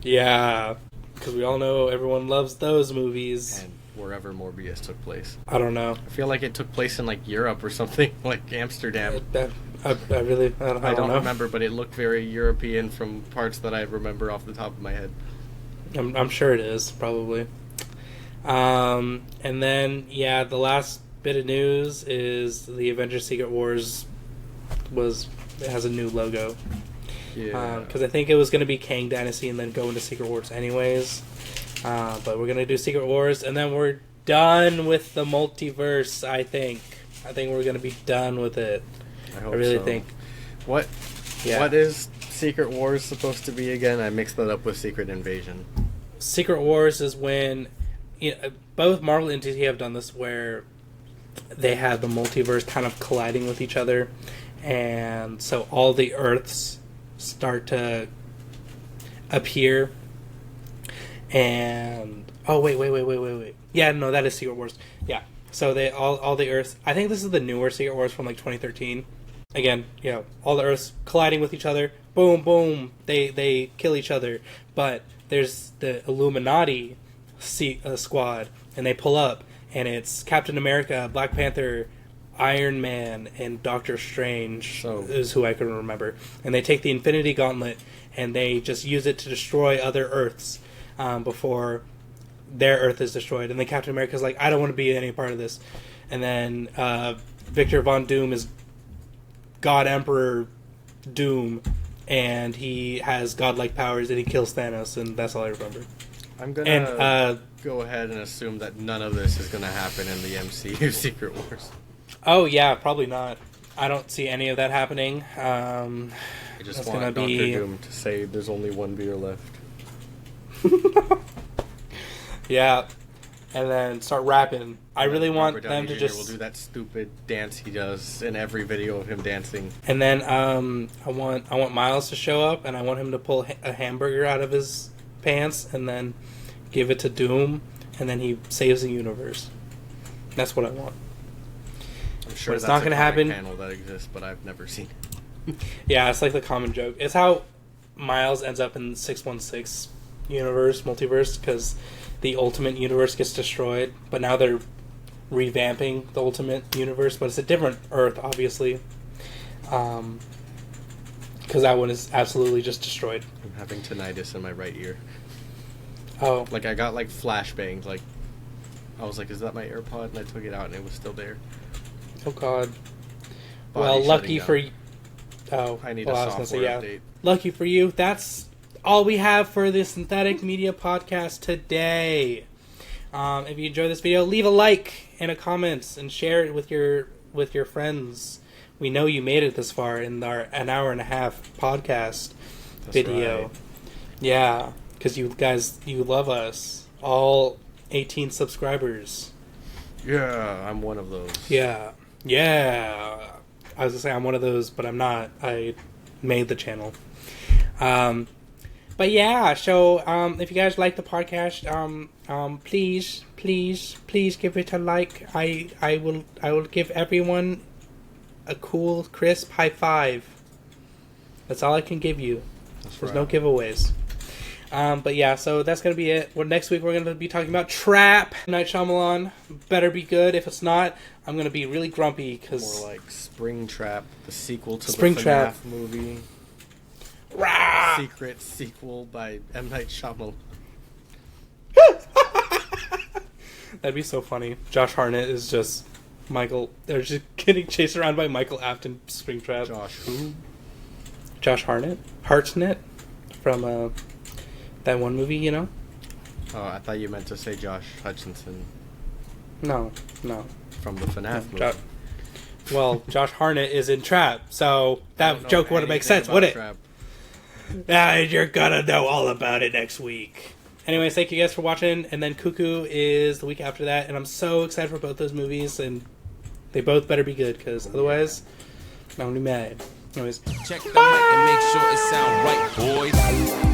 Yeah, because we all know everyone loves those movies. And wherever Morbius took place. I don't know. I feel like it took place in like Europe or something, like Amsterdam. I don't know. Remember, but it looked very European from parts that I remember off the top of my head. I'm sure it is, probably. And then, the last bit of news is the Avengers Secret Wars has a new logo. Yeah. Because I think it was going to be Kang Dynasty and then go into Secret Wars anyways. But we're going to do Secret Wars, and then we're done with the multiverse, I think. I think we're going to be done with it. I really think. What is Secret Wars supposed to be again? I mixed that up with Secret Invasion. Secret Wars is when both Marvel and DC have done this, where they have the multiverse kind of colliding with each other, and so all the Earths start to appear. And wait. Yeah, no, that is Secret Wars. Yeah, so they all the Earths. I think this is the newer Secret Wars from like 2013. Again, all the Earths colliding with each other. Boom, boom. They kill each other. But there's the Illuminati squad, and they pull up, and it's Captain America, Black Panther, Iron Man, and Doctor Strange is who I can remember. And they take the Infinity Gauntlet, and they just use it to destroy other Earths before their Earth is destroyed. And then Captain America's like, I don't want to be any part of this. And then Victor Von Doom is God Emperor Doom, and he has godlike powers, and he kills Thanos, and that's all I remember. I'm gonna go ahead and assume that none of this is gonna happen in the MCU Secret Wars. Oh yeah, probably not. I don't see any of that happening. I just want Doctor Doom to say there's only one beer left. Yeah, and then start rapping. I really want them to just... will do that stupid dance he does in every video of him dancing. And then I want Miles to show up, and I want him to pull a hamburger out of his pants and then give it to Doom, and then he saves the universe. That's what I want. I'm sure it's not going to happen. Panel that exists, but I've never seen it. Yeah, it's like the common joke. It's how Miles ends up in 616 multiverse, because the Ultimate Universe gets destroyed, but now they're revamping the Ultimate Universe, but it's a different Earth, obviously, because that one is absolutely just destroyed. I'm having tinnitus in my right ear. Oh. Like, I got, like, flashbangs, like, I was like, is that my AirPod? And I took it out, and it was still there. Oh, God. Body lucky for you. Oh, I need a software update. Lucky for you. That's all we have for the Synthetic Media Podcast today. If you enjoyed this video, leave a like and a comment and share it with your friends. We know you made it this far in our an hour and a half podcast video. Right. Yeah, because you love us. All 18 subscribers. Yeah, I'm one of those. Yeah. I was gonna say I'm one of those, but I'm not. I made the channel. But yeah, so if you guys like the podcast, please give it a like. I will give everyone a cool, crisp high five. That's all I can give you. There's no giveaways. But yeah, so that's gonna be it. Well, next week we're gonna be talking about Trap. Night Shyamalan better be good. If it's not, I'm gonna be really grumpy because more like Springtrap, the sequel to the FNAF movie. Rah! Secret sequel by M. Night Shyamalan. That'd be so funny. Josh Hartnett is just Michael. They're just getting chased around by Michael Afton Springtrap. Josh who? Josh Hartnett. Hartnett from that one movie, you know? Oh, I thought you meant to say Josh Hutcherson. No. From the FNAF movie. Well, Josh Hartnett is in Trap, so that joke wouldn't make sense, would it? Trap. You're gonna know all about it next week. Anyways, thank you guys for watching, and then Cuckoo is the week after that, and I'm so excited for both those movies, and they both better be good, because otherwise, I'm gonna be mad. Anyways, check the mic and make sure it sound right, boys.